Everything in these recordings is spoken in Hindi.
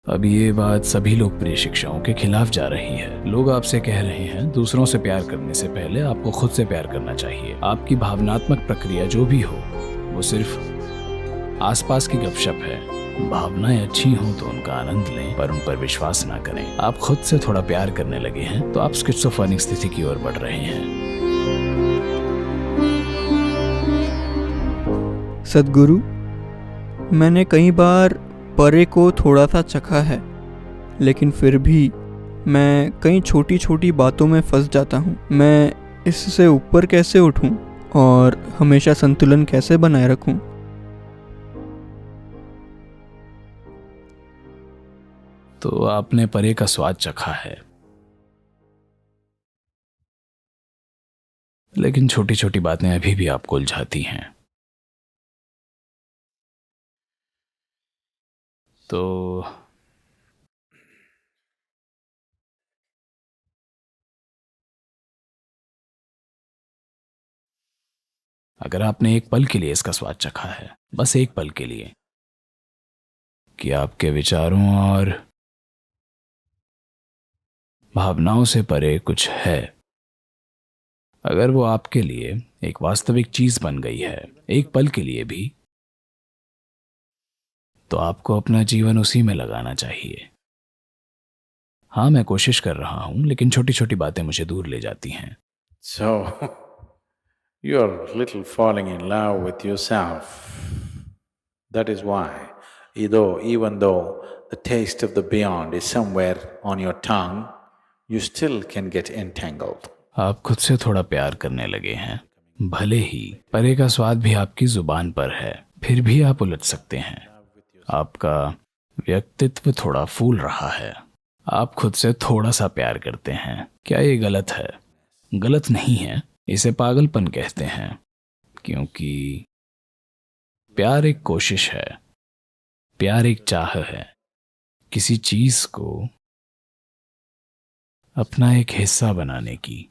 अब ये बात सभी लोकप्रिय शिक्षाओं के खिलाफ जा रही है। लोग आपसे कह रहे हैं दूसरों से प्यार करने से पहले आपको खुद से प्यार करना चाहिए। आपकी भावनात्मक प्रक्रिया जो भी हो वो सिर्फ आसपास की गपशप है। भावनाएं अच्छी हों तो उनका आनंद लें, पर उन पर विश्वास ना करें। आप खुद से थोड़ा प्यार करने लगे हैं तो आप स्किज़ोफ्रेनिक स्थिति की ओर बढ़ रहे हैं। सद्गुरु, मैंने कई बार परे को थोड़ा सा चखा है, लेकिन फिर भी मैं कई छोटी छोटी बातों में फंस जाता हूँ। मैं इससे ऊपर कैसे उठूँ और हमेशा संतुलन कैसे बनाए रखूँ? तो आपने परे का स्वाद चखा है, लेकिन छोटी छोटी बातें अभी भी आपको उलझाती हैं। तो अगर आपने एक पल के लिए इसका स्वाद चखा है, बस एक पल के लिए, कि आपके विचारों और भावनाओं से परे कुछ है, अगर वो आपके लिए एक वास्तविक चीज बन गई है एक पल के लिए भी, तो आपको अपना जीवन उसी में लगाना चाहिए। हाँ, मैं कोशिश कर रहा हूं, लेकिन छोटी छोटी बातें मुझे दूर ले जाती हैं। So, you're little falling in love with yourself. That is why, even though the taste of the beyond is somewhere on your tongue, you still can get entangled. आप खुद से थोड़ा प्यार करने लगे हैं। भले ही परे का स्वाद भी आपकी जुबान पर है, फिर भी आप उलझ सकते हैं। आपका व्यक्तित्व थोड़ा फूल रहा है। आप खुद से थोड़ा सा प्यार करते हैं। क्या ये गलत है? गलत नहीं है, इसे पागलपन कहते हैं, क्योंकि प्यार एक कोशिश है, प्यार एक चाह है, किसी चीज को अपना एक हिस्सा बनाने की।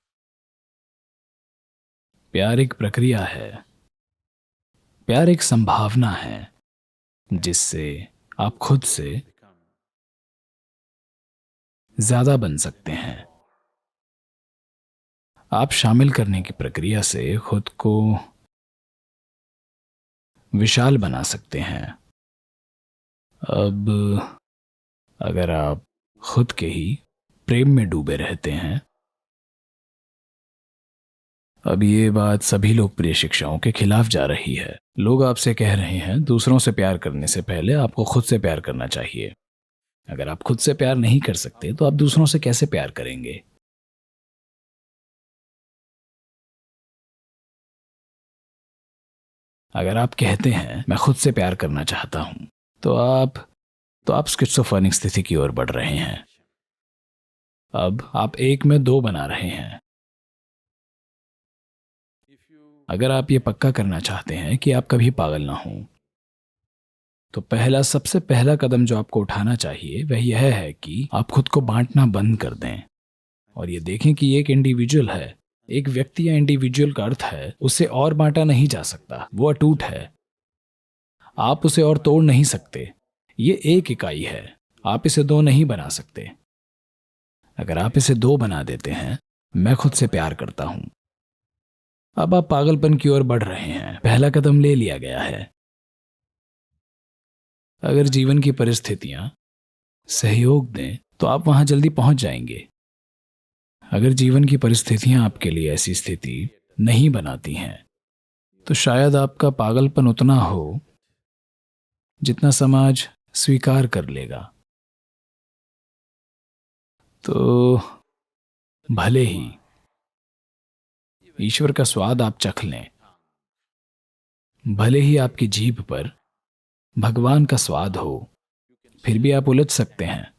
प्यार एक प्रक्रिया है, प्यार एक संभावना है जिससे आप खुद से ज्यादा बन सकते हैं। आप शामिल करने की प्रक्रिया से खुद को विशाल बना सकते हैं। अब अगर आप खुद के ही प्रेम में डूबे रहते हैं, अब ये बात सभी लोकप्रिय शिक्षाओं के खिलाफ जा रही है। लोग आपसे कह रहे हैं दूसरों से प्यार करने से पहले आपको खुद से प्यार करना चाहिए। अगर आप खुद से प्यार नहीं कर सकते तो आप दूसरों से कैसे प्यार करेंगे? अगर आप कहते हैं मैं खुद से प्यार करना चाहता हूं, तो आप स्किज़ोफ्रेनिक स्थिति की ओर बढ़ रहे हैं। अब आप एक में दो बना रहे हैं। अगर आप ये पक्का करना चाहते हैं कि आप कभी पागल ना हों, तो सबसे पहला कदम जो आपको उठाना चाहिए वह यह है कि आप खुद को बांटना बंद कर दें और ये देखें कि एक इंडिविजुअल है, एक व्यक्ति या इंडिविजुअल का अर्थ है उसे और बांटा नहीं जा सकता। वो अटूट है, आप उसे और तोड़ नहीं सकते। ये एक इकाई है, आप इसे दो नहीं बना सकते। अगर आप इसे दो बना देते हैं, मैं खुद से प्यार करता हूं, अब आप पागलपन की ओर बढ़ रहे हैं। पहला कदम ले लिया गया है। अगर जीवन की परिस्थितियां सहयोग दें तो आप वहां जल्दी पहुंच जाएंगे। अगर जीवन की परिस्थितियां आपके लिए ऐसी स्थिति नहीं बनाती हैं, तो शायद आपका पागलपन उतना हो जितना समाज स्वीकार कर लेगा। तो भले ही ईश्वर का स्वाद आप चख लें, भले ही आपकी जीभ पर भगवान का स्वाद हो, फिर भी आप उलझ सकते हैं।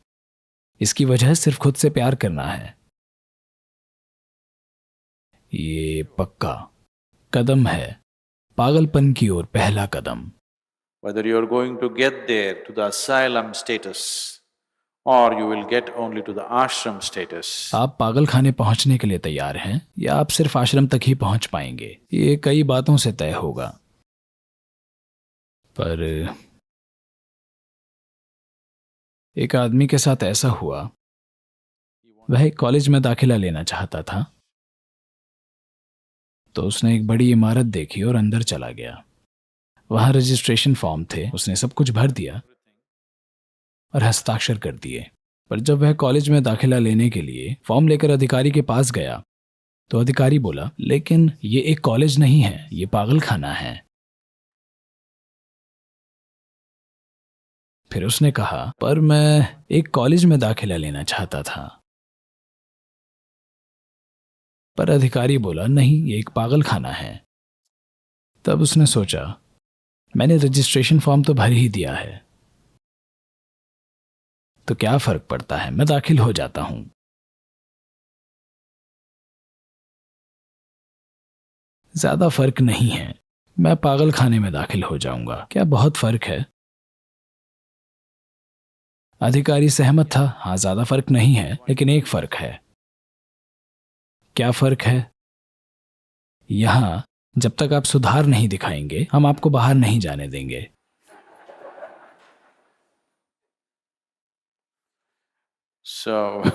इसकी वजह सिर्फ खुद से प्यार करना है। ये पक्का कदम है पागलपन की ओर, पहला कदम। Whether you're going to get there to the asylum status or you will get only to the ashram status. आप पागल खाने पहुंचने के लिए तैयार हैं या आप सिर्फ आश्रम तक ही पहुंच पाएंगे, ये कई बातों से तय होगा। पर एक आदमी के साथ ऐसा हुआ, वह एक कॉलेज में दाखिला लेना चाहता था, तो उसने एक बड़ी इमारत देखी और अंदर चला गया। वहां रजिस्ट्रेशन फॉर्म थे, उसने सब कुछ भर दिया और हस्ताक्षर कर दिए। पर जब वह कॉलेज में दाखिला लेने के लिए फॉर्म लेकर अधिकारी के पास गया, तो अधिकारी बोला, लेकिन ये एक कॉलेज नहीं है, ये पागल खाना है। फिर उसने कहा, पर मैं एक कॉलेज में दाखिला लेना चाहता था। पर अधिकारी बोला, नहीं, ये एक पागल खाना है। तब उसने सोचा, मैंने रजिस्ट्रेशन फॉर्म तो भर ही दिया है, तो क्या फर्क पड़ता है, मैं दाखिल हो जाता हूं। ज्यादा फर्क नहीं है, मैं पागल खाने में दाखिल हो जाऊंगा, क्या बहुत फर्क है? अधिकारी सहमत था, हाँ, ज्यादा फर्क नहीं है, लेकिन एक फर्क है। क्या फर्क है? यहां जब तक आप सुधार नहीं दिखाएंगे, हम आपको बाहर नहीं जाने देंगे। So,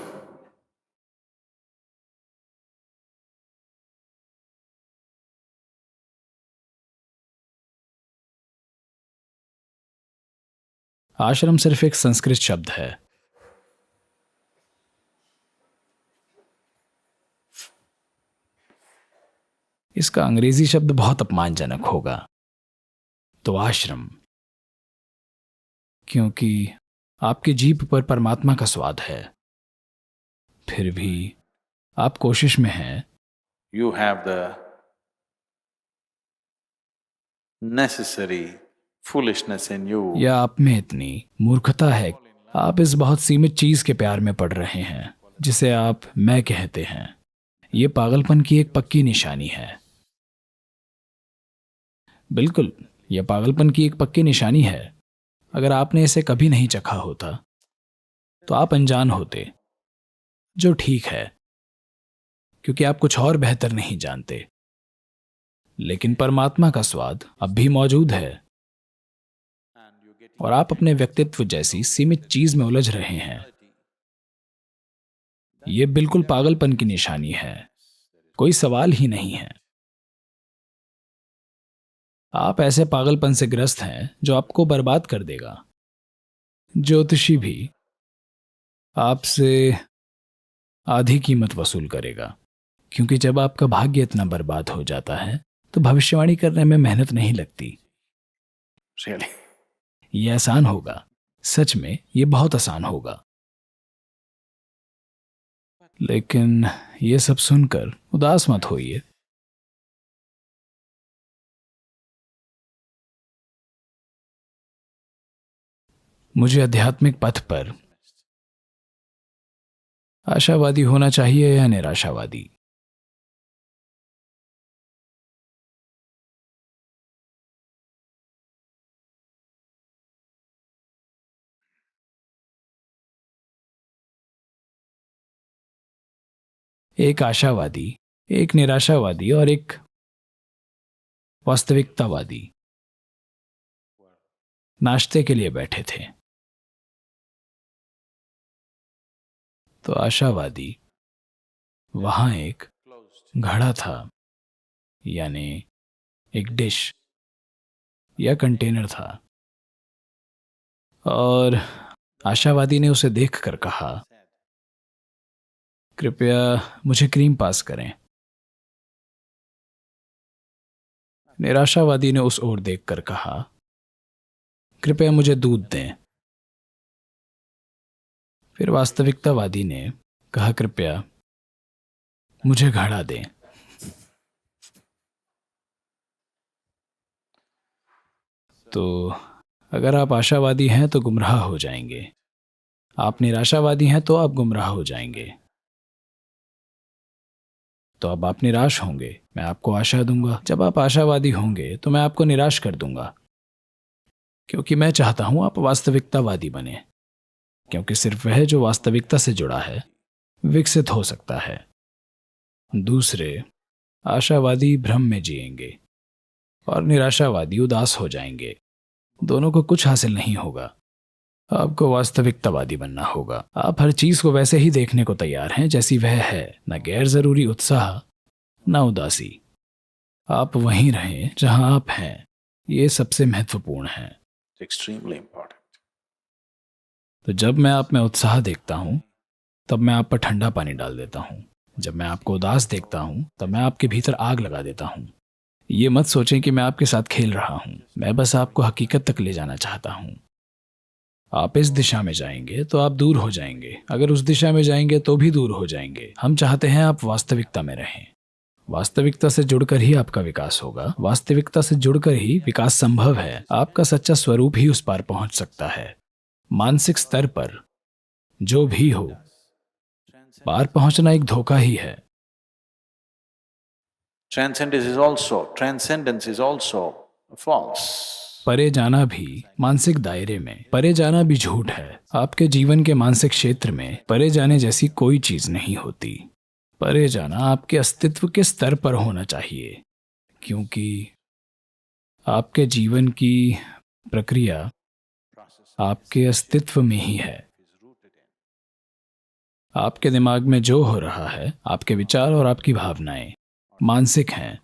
आश्रम सिर्फ एक संस्कृत शब्द है। इसका अंग्रेजी शब्द बहुत अपमानजनक होगा, तो आश्रम, क्योंकि आपकी जीभ पर परमात्मा का स्वाद है। फिर भी आप कोशिश में हैं, you have the necessary foolishness in you. या आप में इतनी मूर्खता है, आप इस बहुत सीमित चीज के प्यार में पड़ रहे हैं जिसे आप मैं कहते हैं। ये पागलपन की एक पक्की निशानी है। बिल्कुल, यह पागलपन की एक पक्की निशानी है। अगर आपने इसे कभी नहीं चखा होता तो आप अनजान होते, जो ठीक है, क्योंकि आप कुछ और बेहतर नहीं जानते। लेकिन परमात्मा का स्वाद अब भी मौजूद है, और आप अपने व्यक्तित्व जैसी सीमित चीज में उलझ रहे हैं। यह बिल्कुल पागलपन की निशानी है, कोई सवाल ही नहीं है। आप ऐसे पागलपन से ग्रस्त हैं जो आपको बर्बाद कर देगा। ज्योतिषी भी आपसे आधी कीमत वसूल करेगा, क्योंकि जब आपका भाग्य इतना बर्बाद हो जाता है तो भविष्यवाणी करने में मेहनत नहीं लगती। Really? यह आसान होगा, सच में यह बहुत आसान होगा। लेकिन यह सब सुनकर उदास मत होइए। मुझे आध्यात्मिक पथ पर आशावादी होना चाहिए या निराशावादी? एक आशावादी, एक निराशावादी और एक वास्तविकतावादी नाश्ते के लिए बैठे थे। तो आशावादी, वहां एक घड़ा था, यानी एक डिश या कंटेनर था, और आशावादी ने उसे देखकर कहा, कृपया मुझे क्रीम पास करें। निराशावादी ने उस ओर देखकर कहा, कृपया मुझे दूध दें। फिर वास्तविकतावादी ने कहा, कृपया मुझे घड़ा दें। तो अगर आप आशावादी हैं तो गुमराह हो जाएंगे, आप निराशावादी हैं तो आप गुमराह हो जाएंगे। तो अब आप निराश होंगे, मैं आपको आशा दूंगा। जब आप आशावादी होंगे तो मैं आपको निराश कर दूंगा, क्योंकि मैं चाहता हूं आप वास्तविकतावादी बने, क्योंकि सिर्फ वह जो वास्तविकता से जुड़ा है विकसित हो सकता है। दूसरे आशावादी भ्रम में जिएंगे और निराशावादी उदास हो जाएंगे। दोनों को कुछ हासिल नहीं होगा। आपको वास्तविकतावादी बनना होगा। आप हर चीज को वैसे ही देखने को तैयार हैं जैसी वह है, न गैर जरूरी उत्साह न उदासी। आप वहीं रहें जहां आप हैं, ये सबसे महत्वपूर्ण है। Extremely important. तो जब मैं आप में उत्साह देखता हूं तब मैं आप पर ठंडा पानी डाल देता हूं। जब मैं आपको उदास देखता हूं तब मैं आपके भीतर आग लगा देता हूं। ये मत सोचें कि मैं आपके साथ खेल रहा हूं, मैं बस आपको हकीकत तक ले जाना चाहता हूं। आप इस दिशा में जाएंगे तो आप दूर हो जाएंगे, अगर उस दिशा में जाएंगे तो भी दूर हो जाएंगे। हम चाहते हैं आप वास्तविकता में रहें। वास्तविकता से जुड़कर ही आपका विकास होगा। वास्तविकता से जुड़कर ही विकास संभव है। आपका सच्चा स्वरूप ही उस पार पहुंच सकता है। मानसिक स्तर पर जो भी हो, पार पहुंचना एक धोखा ही है। Transcendence is also false. परे जाना भी मानसिक दायरे में, परे जाना भी झूठ है। आपके जीवन के मानसिक क्षेत्र में परे जाने जैसी कोई चीज नहीं होती। परे जाना आपके अस्तित्व के स्तर पर होना चाहिए, क्योंकि आपके जीवन की प्रक्रिया आपके अस्तित्व में ही है। आपके दिमाग में जो हो रहा है, आपके विचार और आपकी भावनाएं मानसिक हैं।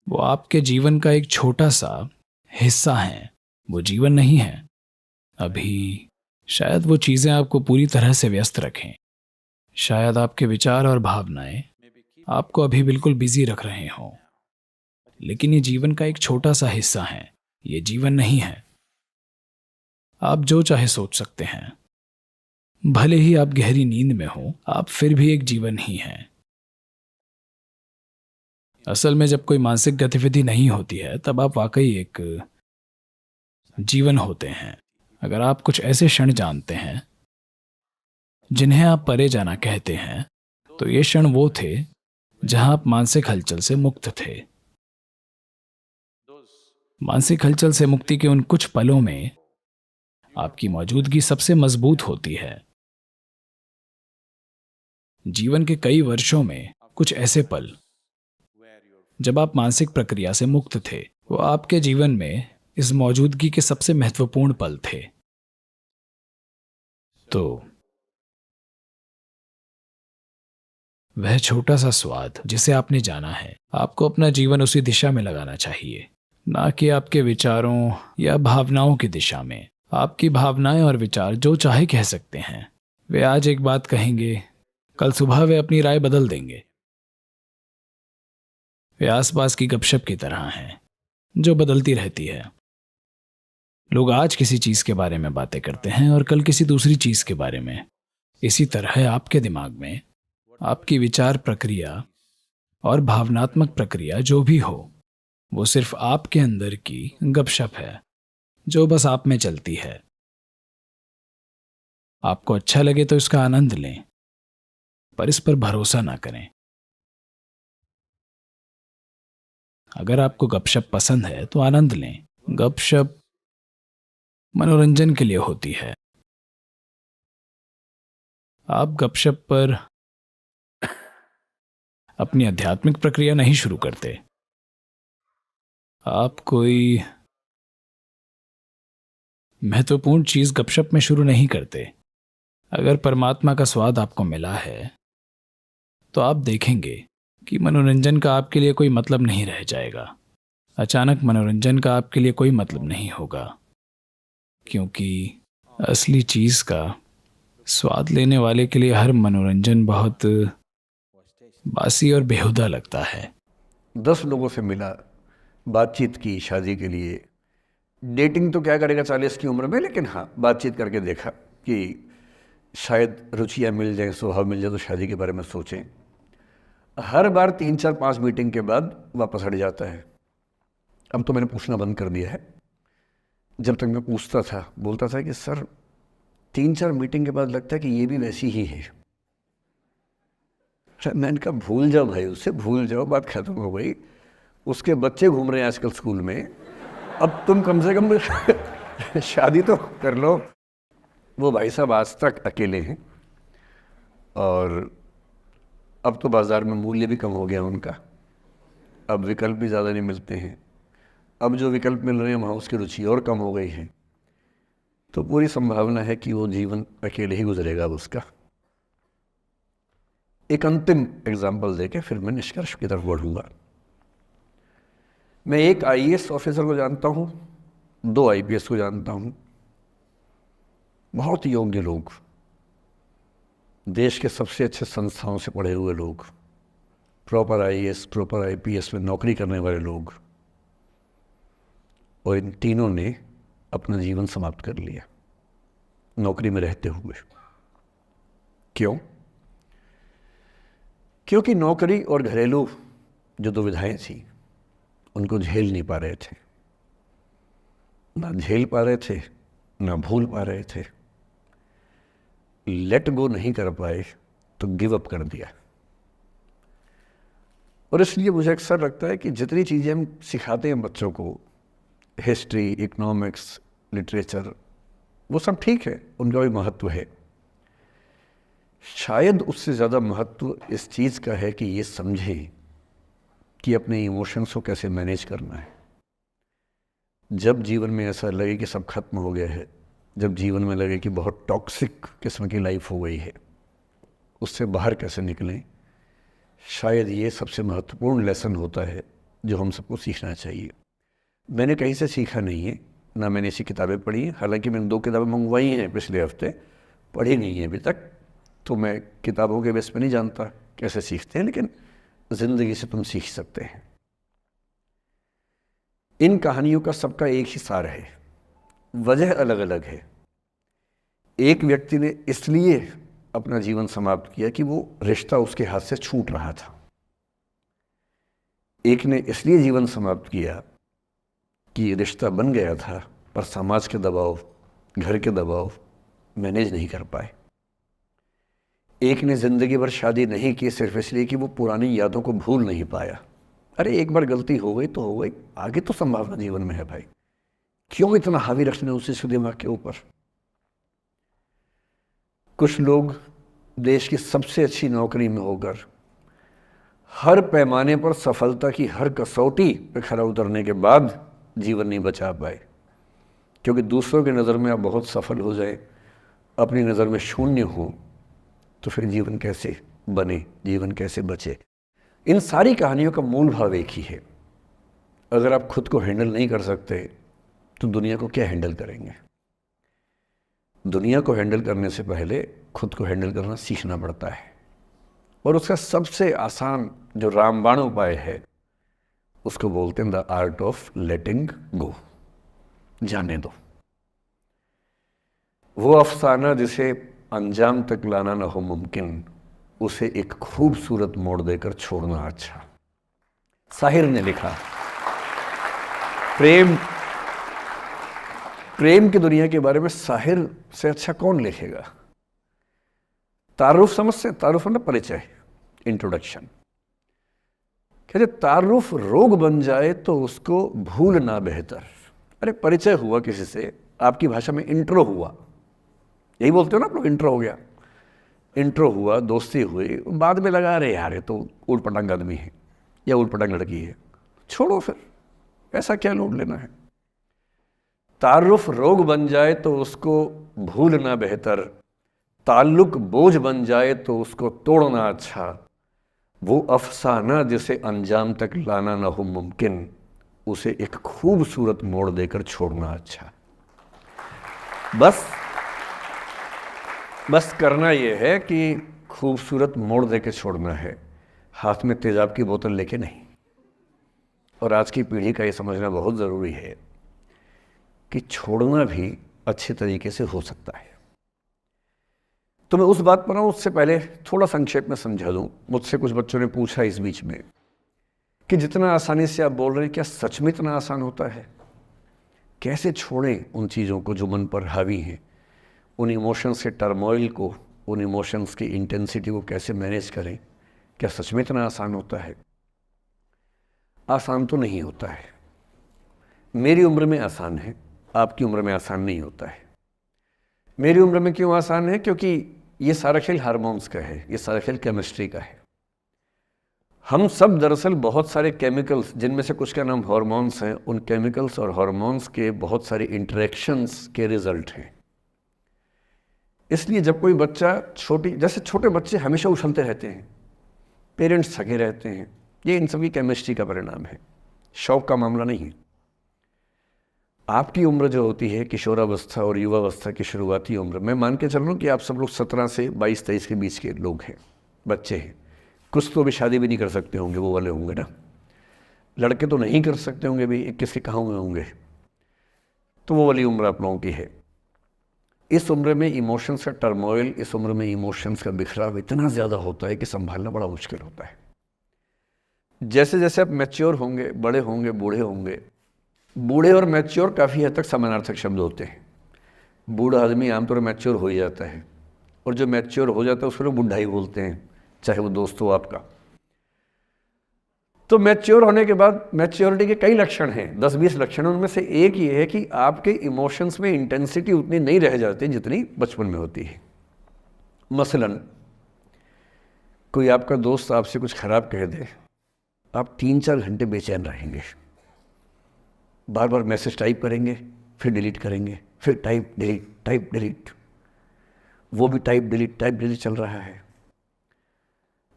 वो आपके जीवन का एक छोटा सा हिस्सा हैं, वो जीवन नहीं है। अभी शायद वो चीजें आपको पूरी तरह से व्यस्त रखें। शायद आपके विचार और भावनाएं आपको अभी बिल्कुल बिजी रख रहे हों, लेकिन ये जीवन का एक छोटा सा हिस्सा है, ये जीवन नहीं है। आप जो चाहे सोच सकते हैं, भले ही आप गहरी नींद में हो, आप फिर भी एक जीवन ही हैं। असल में जब कोई मानसिक गतिविधि नहीं होती है तब आप वाकई एक जीवन होते हैं। अगर आप कुछ ऐसे क्षण जानते हैं जिन्हें आप परे जाना कहते हैं, तो ये क्षण वो थे जहां आप मानसिक हलचल से मुक्त थे। मानसिक हलचल से मुक्ति के उन कुछ पलों में आपकी मौजूदगी सबसे मजबूत होती है। जीवन के कई वर्षों में कुछ ऐसे पल जब आप मानसिक प्रक्रिया से मुक्त थे, वो आपके जीवन में इस मौजूदगी के सबसे महत्वपूर्ण पल थे। तो वह छोटा सा स्वाद जिसे आपने जाना है, आपको अपना जीवन उसी दिशा में लगाना चाहिए, ना कि आपके विचारों या भावनाओं की दिशा में। आपकी भावनाएं और विचार जो चाहे कह सकते हैं। वे आज एक बात कहेंगे, कल सुबह वे अपनी राय बदल देंगे। वे आसपास की गपशप की तरह हैं जो बदलती रहती है। लोग आज किसी चीज के बारे में बातें करते हैं और कल किसी दूसरी चीज के बारे में। इसी तरह आपके दिमाग में आपकी विचार प्रक्रिया और भावनात्मक प्रक्रिया जो भी हो, वो सिर्फ आपके अंदर की गपशप है जो बस आप में चलती है। आपको अच्छा लगे तो इसका आनंद लें, पर इस पर भरोसा ना करें। अगर आपको गपशप पसंद है तो आनंद लें। गपशप मनोरंजन के लिए होती है। आप गपशप पर अपनी आध्यात्मिक प्रक्रिया नहीं शुरू करते। आप कोई महत्वपूर्ण चीज गपशप में शुरू नहीं करते। अगर परमात्मा का स्वाद आपको मिला है तो आप देखेंगे कि मनोरंजन का आपके लिए कोई मतलब नहीं रह जाएगा। अचानक मनोरंजन का आपके लिए कोई मतलब नहीं होगा, क्योंकि असली चीज का स्वाद लेने वाले के लिए हर मनोरंजन बहुत बासी और बेहुदा लगता है। 10 लोगों से मिला, बातचीत की शादी के लिए। डेटिंग तो क्या करेगा 40 की उम्र में, लेकिन हाँ बातचीत करके देखा कि शायद रुचियाँ मिल जाएं, स्वभाव मिल जाए तो शादी के बारे में सोचें। हर बार 3, 4, 5 मीटिंग के बाद वापस हट जाता है। अब तो मैंने पूछना बंद कर दिया है। जब तक मैं पूछता था, बोलता था कि सर 3, 4 मीटिंग के बाद लगता है कि ये भी वैसी ही है। मैंने कहा भूल जाओ भाई, उससे भूल जाओ, बात खत्म हो गई। उसके बच्चे घूम रहे हैं आजकल स्कूल में, अब तुम कम से कम शादी तो कर लो। वो भाई साहब आज तक अकेले हैं और अब तो बाज़ार में मूल्य भी कम हो गया उनका। अब विकल्प भी ज़्यादा नहीं मिलते हैं। अब जो विकल्प मिल रहे हैं वहाँ उसकी रुचि और कम हो गई है। तो पूरी संभावना है कि वो जीवन अकेले ही गुजरेगा अब उसका। एक अंतिम एग्जाम्पल देके फिर मैं निष्कर्ष की तरफ बढ़ूंगा। मैं एक आईएएस ऑफिसर को जानता हूँ, 2 आईपीएस को जानता हूँ, बहुत योग्य लोग, देश के सबसे अच्छे संस्थाओं से पढ़े हुए लोग, प्रॉपर आईएएस प्रॉपर आईपीएस में नौकरी करने वाले लोग, और इन तीनों ने अपना जीवन समाप्त कर लिया नौकरी में रहते हुए। क्यों? क्योंकि नौकरी और घरेलू जो दुविधाएं थी उनको झेल नहीं पा रहे थे, ना झेल पा रहे थे ना भूल पा रहे थे, लेट गो नहीं कर पाए तो गिव अप कर दिया। और इसलिए मुझे अक्सर लगता है कि जितनी चीज़ें हम सिखाते हैं बच्चों को, हिस्ट्री, इकोनॉमिक्स, लिटरेचर, वो सब ठीक है, उनका भी महत्व है। शायद उससे ज़्यादा महत्व इस चीज़ का है कि ये समझें कि अपने इमोशंस को कैसे मैनेज करना है। जब जीवन में ऐसा लगे कि सब खत्म हो गया है, जब जीवन में लगे कि बहुत टॉक्सिक किस्म की लाइफ हो गई है, उससे बाहर कैसे निकलें, शायद ये सबसे महत्वपूर्ण लेसन होता है जो हम सबको सीखना चाहिए। मैंने कहीं से सीखा नहीं है, ना मैंने ऐसी किताबें पढ़ी हैं, हालांकि मैंने 2 किताबें मंगवाई हैं पिछले हफ्ते, पढ़ी नहीं है अभी तक, तो मैं किताबों के बेस पे नहीं जानता कैसे सीखते हैं, लेकिन ज़िंदगी से तुम सीख सकते हैं। इन कहानियों का सबका एक ही सार है, वजह अलग अलग है। एक व्यक्ति ने इसलिए अपना जीवन समाप्त किया कि वो रिश्ता उसके हाथ से छूट रहा था। एक ने इसलिए जीवन समाप्त किया कि रिश्ता बन गया था पर समाज के दबाव, घर के दबाव मैनेज नहीं कर पाए। एक ने ज़िंदगी भर शादी नहीं की सिर्फ इसलिए कि वो पुरानी यादों को भूल नहीं पाया। अरे एक बार गलती हो गई तो हो गई, आगे तो संभावना जीवन में है भाई, क्यों इतना हावी रखना उसी से दिमाग के ऊपर। कुछ लोग देश की सबसे अच्छी नौकरी में होकर हर पैमाने पर सफलता की हर कसौटी पे खरा उतरने के बाद जीवन नहीं बचा पाए, क्योंकि दूसरों की नज़र में आप बहुत सफल हो जाए, अपनी नज़र में शून्य हो, तो फिर जीवन कैसे बने, जीवन कैसे बचे। इन सारी कहानियों का मूल भाव एक ही है, अगर आप खुद को हैंडल नहीं कर सकते तो दुनिया को क्या हैंडल करेंगे। दुनिया को हैंडल करने से पहले खुद को हैंडल करना सीखना पड़ता है, और उसका सबसे आसान जो रामबाण उपाय है उसको बोलते हैं द आर्ट ऑफ लेटिंग गो, जाने दो। वो अफसाना जिसे अंजाम तक लाना न हो मुमकिन, उसे एक खूबसूरत मोड़ देकर छोड़ना अच्छा। साहिर ने लिखा, प्रेम की दुनिया के बारे में साहिर से अच्छा कौन लिखेगा। तारुफ समझते, तारुफ मतलब परिचय, इंट्रोडक्शन। कहते तारुफ रोग बन जाए तो उसको भूलना बेहतर। अरे परिचय हुआ किसी से, आपकी भाषा में इंट्रो हुआ, यही बोलते हो ना आप लोग, इंट्रो हो गया, इंट्रो हुआ, दोस्ती हुई, बाद में लगा रहे यार ये तो ऊट पटांग आदमी है या ऊट पटांग लड़की है, छोड़ो फिर, ऐसा क्या लोड लेना है। तारुफ रोग बन जाए तो उसको भूलना बेहतर, ताल्लुक बोझ बन जाए तो उसको तोड़ना अच्छा। वो अफसाना जिसे अंजाम तक लाना न हो मुमकिन, उसे एक खूबसूरत मोड़ देकर छोड़ना अच्छा। बस करना यह है कि खूबसूरत मोड़ देकर छोड़ना है, हाथ में तेजाब की बोतल लेके नहीं। और आज की पीढ़ी का ये समझना बहुत ज़रूरी है कि छोड़ना भी अच्छे तरीके से हो सकता है। तो मैं उस बात पर आऊँ उससे पहले थोड़ा संक्षेप में समझा दूँ। मुझसे कुछ बच्चों ने पूछा इस बीच में कि जितना आसानी से आप बोल रहे हैं, क्या सच में इतना आसान होता है? कैसे छोड़ें उन चीज़ों को जो मन पर हावी हैं, उन इमोशंस के टर्मोइल को, उन इमोशंस की इंटेंसिटी को कैसे मैनेज करें? क्या सच में इतना आसान होता है? आसान तो नहीं होता है। मेरी उम्र में आसान है, आपकी उम्र में आसान नहीं होता है। मेरी उम्र में क्यों आसान है? क्योंकि ये सारा खेल हार्मोन्स का है, ये सारा खेल केमिस्ट्री का है। हम सब दरअसल बहुत सारे केमिकल्स, जिनमें से कुछ का नाम हार्मोन्स हैं, उन केमिकल्स और हार्मोन्स के बहुत सारे इंटरेक्शंस के रिजल्ट हैं। इसलिए जब कोई बच्चा जैसे छोटे बच्चे हमेशा उछलते रहते हैं, पेरेंट्स थके रहते हैं, ये इन सबकी केमिस्ट्री का परिणाम है, शौक का मामला नहीं है। आपकी उम्र जो होती है किशोरावस्था और युवावस्था की शुरुआती उम्र, मैं मान के चल रहा हूँ कि आप सब लोग 17 से 22-23 के बीच के लोग हैं, बच्चे हैं। कुछ तो अभी शादी भी नहीं कर सकते होंगे, वो वाले होंगे ना, लड़के तो नहीं कर सकते होंगे भी, 21 के कहाँ हुए होंगे, तो वो वाली उम्र आप लोगों की है। इस उम्र में इमोशंस का टर्मोइल, इस उम्र में इमोशंस का बिखराव इतना ज़्यादा होता है कि संभालना बड़ा मुश्किल होता है। जैसे जैसे आप मैच्योर होंगे, बड़े होंगे, बूढ़े होंगे, बूढ़े और मैच्योर काफ़ी हद तक समानार्थक शब्द होते हैं। बूढ़ा आदमी आमतौर पर मैच्योर हो ही जाता है, और जो मैच्योर हो जाता है उसको लोग बुढ़ा ही बोलते हैं, चाहे वो दोस्त हो आपका। तो मैच्योर होने के बाद मैच्योरिटी के कई लक्षण हैं, 10-20 लक्षण, उनमें से एक ये है कि आपके इमोशंस में इंटेंसिटी उतनी नहीं रह जाती जितनी बचपन में होती है। मसलन कोई आपका दोस्त आपसे कुछ खराब कह दे, आप 3-4 घंटे बेचैन रहेंगे, बार बार मैसेज टाइप करेंगे, फिर डिलीट करेंगे, फिर टाइप डिलीट, वो भी टाइप डिलीट चल रहा है।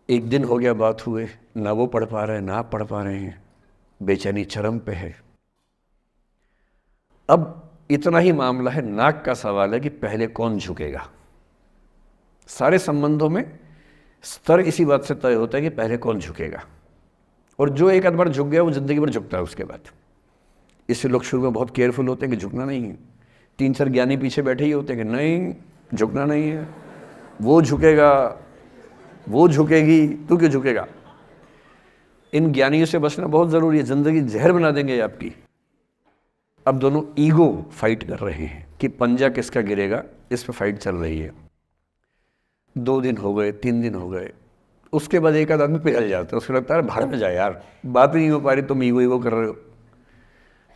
एक दिन हो गया बात हुए, ना वो पढ़ पा रहे हैं ना आप पढ़ पा रहे हैं, बेचैनी चरम पे है। अब इतना ही मामला है, नाक का सवाल है कि पहले कौन झुकेगा। सारे संबंधों में स्तर इसी बात से तय होता है कि पहले कौन झुकेगा, और जो एक आध बार झुक गया वो जिंदगी भर झुकता है उसके बाद। इससे लोग शुरू में बहुत केयरफुल होते हैं कि झुकना नहीं है। 3-4 ज्ञानी पीछे बैठे ही होते हैं कि नहीं झुकना नहीं है, वो झुकेगा, वो झुकेगी, तू क्यों झुकेगा। इन ज्ञानियों से बचना बहुत ज़रूरी है, ज़िंदगी जहर बना देंगे आपकी। अब दोनों ईगो फाइट कर रहे हैं कि पंजा किसका गिरेगा, इस पर फाइट चल रही है। 2 दिन हो गए, 3 दिन हो गए, उसके बाद एक आध आदमी पिघल जाता है, उसको लगता है भाड़ में जाए यार, बात नहीं हो पा रही, तुम ईगो कर रहे हो।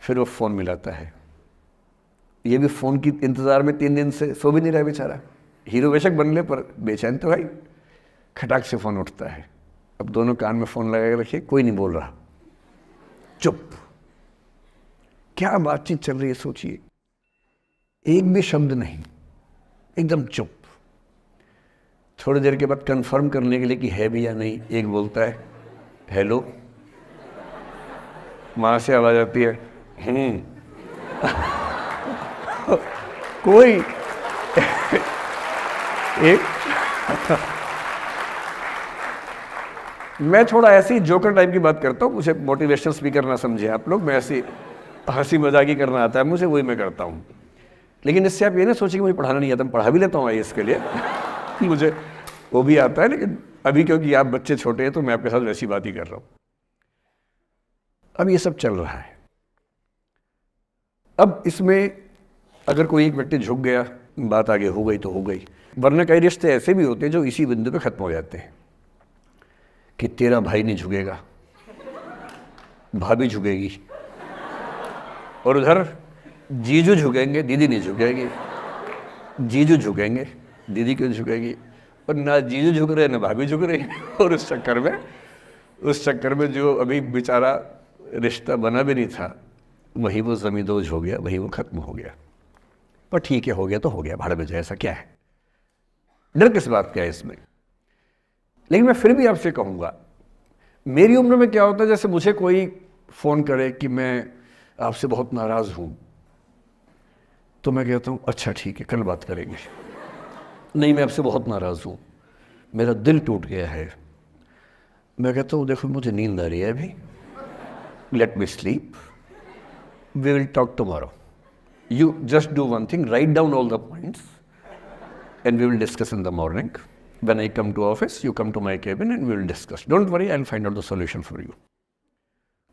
फिर वो फ़ोन मिलाता है, ये भी फ़ोन की इंतज़ार में 3 दिन से सो भी नहीं रहा बेचारा, हीरो बेशक बनने पर बेचैन तो भाई। खटाक से फ़ोन उठता है, अब दोनों कान में फ़ोन लगा के रखिए, कोई नहीं बोल रहा, चुप। क्या बातचीत चल रही है सोचिए, एक भी शब्द नहीं, एकदम चुप। थोड़ी देर के बाद कंफर्म करने के लिए कि है भी या नहीं, एक बोलता है हेलो, वहाँ से आवाज़ आती है कोई एक मैं थोड़ा ऐसी जोकर टाइप की बात करता हूँ, मुझे मोटिवेशनल स्पीकर ना समझे आप लोग, मैं ऐसी हंसी मजाकी करना आता है मुझे, वही मैं करता हूँ। लेकिन इससे आप ये ना सोचिए कि मुझे पढ़ाना नहीं आता, मैं पढ़ा भी लेता हूँ इसके लिए मुझे वो भी आता है, लेकिन अभी क्योंकि आप बच्चे छोटे हैं तो मैं आपके साथ वैसी बात ही कर रहा हूँ। अब ये सब चल रहा है। अब इसमें अगर कोई एक व्यक्ति झुक गया, बात आगे हो गई तो हो गई, वरना कई रिश्ते ऐसे भी होते हैं जो इसी बिंदु पे खत्म हो जाते हैं कि तेरा भाई नहीं झुकेगा, भाभी झुकेगी, और उधर जीजू झुकेंगे, दीदी नहीं झुकेगी, जीजू झुकेंगे, दीदी क्यों झुकेगी, और ना जीजू झुक रहे ना भाभी झुक रही और उस चक्कर में जो अभी बेचारा रिश्ता बना भी नहीं था, वही वो ज़मींदोज़ हो गया, वही वो ख़त्म हो गया। पर ठीक है, हो गया तो हो गया, भाड़ में जाए, ऐसा क्या है, डर किस बात का है इसमें। लेकिन मैं फिर भी आपसे कहूँगा, मेरी उम्र में क्या होता है, जैसे मुझे कोई फ़ोन करे कि मैं आपसे बहुत नाराज़ हूँ, तो मैं कहता हूँ अच्छा ठीक है, कल बात करेंगे। नहीं, मैं आपसे बहुत नाराज़ हूँ, मेरा दिल टूट गया है। मैं कहता हूँ देखो मुझे नींद आ रही है अभी, let me sleep, we will talk tomorrow, you just do one thing, write down all the points and we will discuss in the morning. When I come to office, you come to my cabin and we will discuss. Don't worry, I'll find out the solution for you.